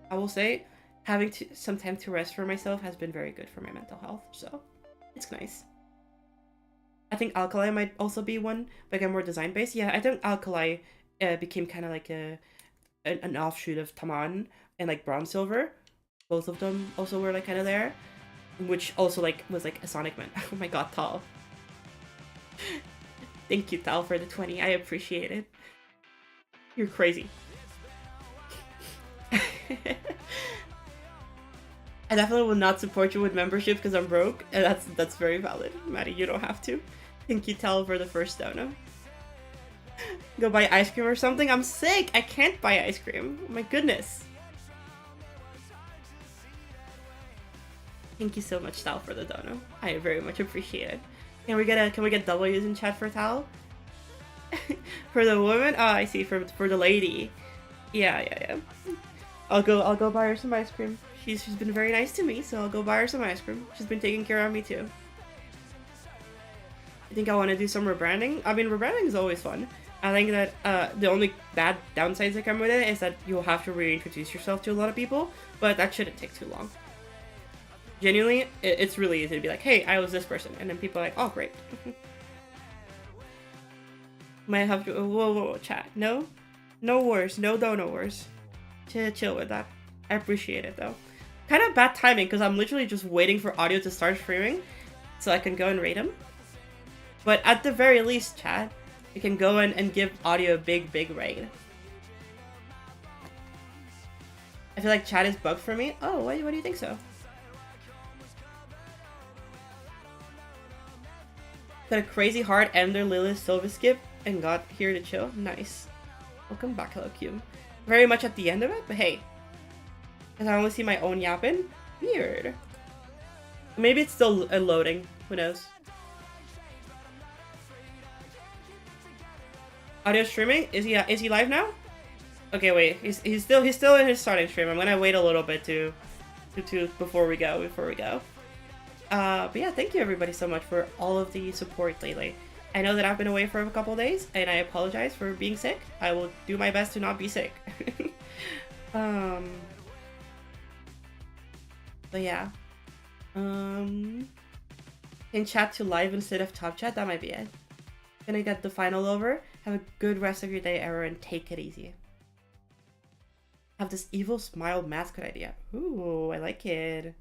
A: I will say having some time to rest for myself has been very good for my mental health, so it's nice. I think Alkali might also be one, but again more design based. Yeah, I think Alkali became kind of like an offshoot of Taman and like Bronze Silver. Both of them also were like kind of there, which also like was like a Sonic man. Oh my god, Tal. Thank you, Tal, for the 20. I appreciate it. You're crazy. I definitely will not support you with membership because I'm broke, and that's very valid. Maddie, you don't have to. Thank you, Tal, for the first dono. Go buy ice cream or something? I'm sick! I can't buy ice cream. Oh my goodness. Thank you so much, Tal, for the dono. I very much appreciate it. Can we get W's in chat for Tal? For the woman? Oh, I see. For the lady. Yeah. I'll go buy her some ice cream. She's been very nice to me, so I'll go buy her some ice cream. She's been taking care of me too. I think I want to do some rebranding. I mean, rebranding is always fun. I think that the only bad downsides that come with it is that you'll have to reintroduce yourself to a lot of people, but that shouldn't take too long. Genuinely, it's really easy to be like, hey, I was this person, and then people are like, oh, great. Might have to, whoa, chat. No wars, no dono wars. Chill with that. I appreciate it though. Kind of bad timing because I'm literally just waiting for audio to start streaming so I can go and rate him. But at the very least, chat, you can go in and give audio a big raid. I feel like chat is bugged for me. Oh, what do you think so? Got a crazy hard Ender Lilith Silva skip and got here to chill. Nice. Welcome back, Hello Cube. Very much at the end of it, but hey. Because I only see my own yapping. Weird. Maybe it's still loading. Who knows? Audio streaming? Is he live now? Okay, wait. He's still in his starting stream. I'm gonna wait a little bit to before we go. But yeah, thank you everybody so much for all of the support lately. I know that I've been away for a couple days, and I apologize for being sick. I will do my best to not be sick. But yeah. Can chat to live instead of top chat? That might be it. Gonna get the final over. Have a good rest of your day, Error, and take it easy. Have this evil smile mascot idea. Ooh, I like it.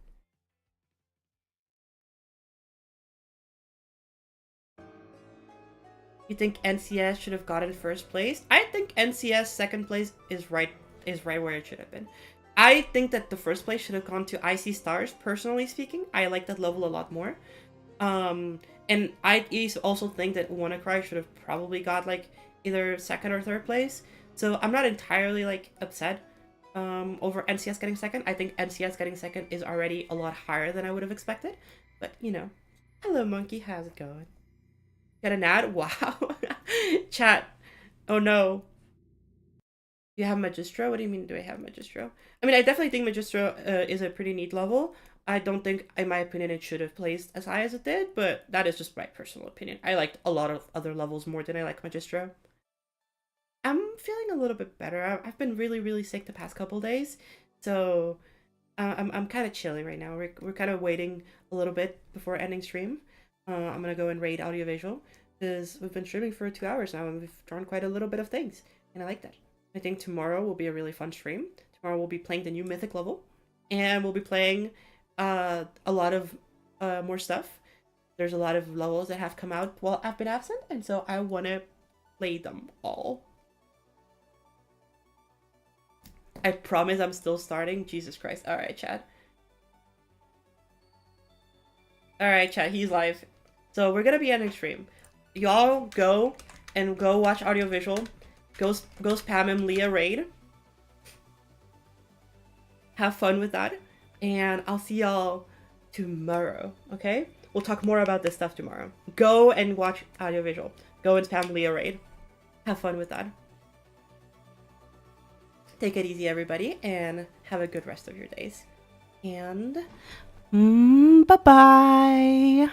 A: You think NCS should have gotten first place? I think NCS second place is right where it should have been. I think that the first place should have gone to Icy Stars, personally speaking. I like that level a lot more. And I also think that WannaCry should have probably got like either second or third place. So I'm not entirely like upset over NCS getting second. I think NCS getting second is already a lot higher than I would have expected. But you know, hello monkey, how's it going? Get an ad? Wow. Chat. Oh no. You have Magistro? What do you mean, do I have Magistro? I mean, I definitely think Magistro is a pretty neat level. I don't think, in my opinion, it should have placed as high as it did, but that is just my personal opinion. I liked a lot of other levels more than I like Magistro. I'm feeling a little bit better. I've been really sick the past couple days, so I'm kind of chilling right now. We're kind of waiting a little bit before ending stream. I'm gonna go and raid audiovisual because we've been streaming for 2 hours now and we've drawn quite a little bit of things, and I like that. I think tomorrow will be a really fun stream. Tomorrow we'll be playing the new Mythic level, and we'll be playing a lot of more stuff. There's a lot of levels that have come out while I've been absent, and so I want to play them all. I promise I'm still starting. Jesus Christ. Alright, Chad. Alright, Chad, he's live. So we're gonna be ending stream. Y'all go watch audiovisual. Go spam him Leah raid. Have fun with that. And I'll see y'all tomorrow, okay? We'll talk more about this stuff tomorrow. Go and watch audiovisual. Go and spam Leah raid. Have fun with that. Take it easy, everybody, and have a good rest of your days. And bye-bye.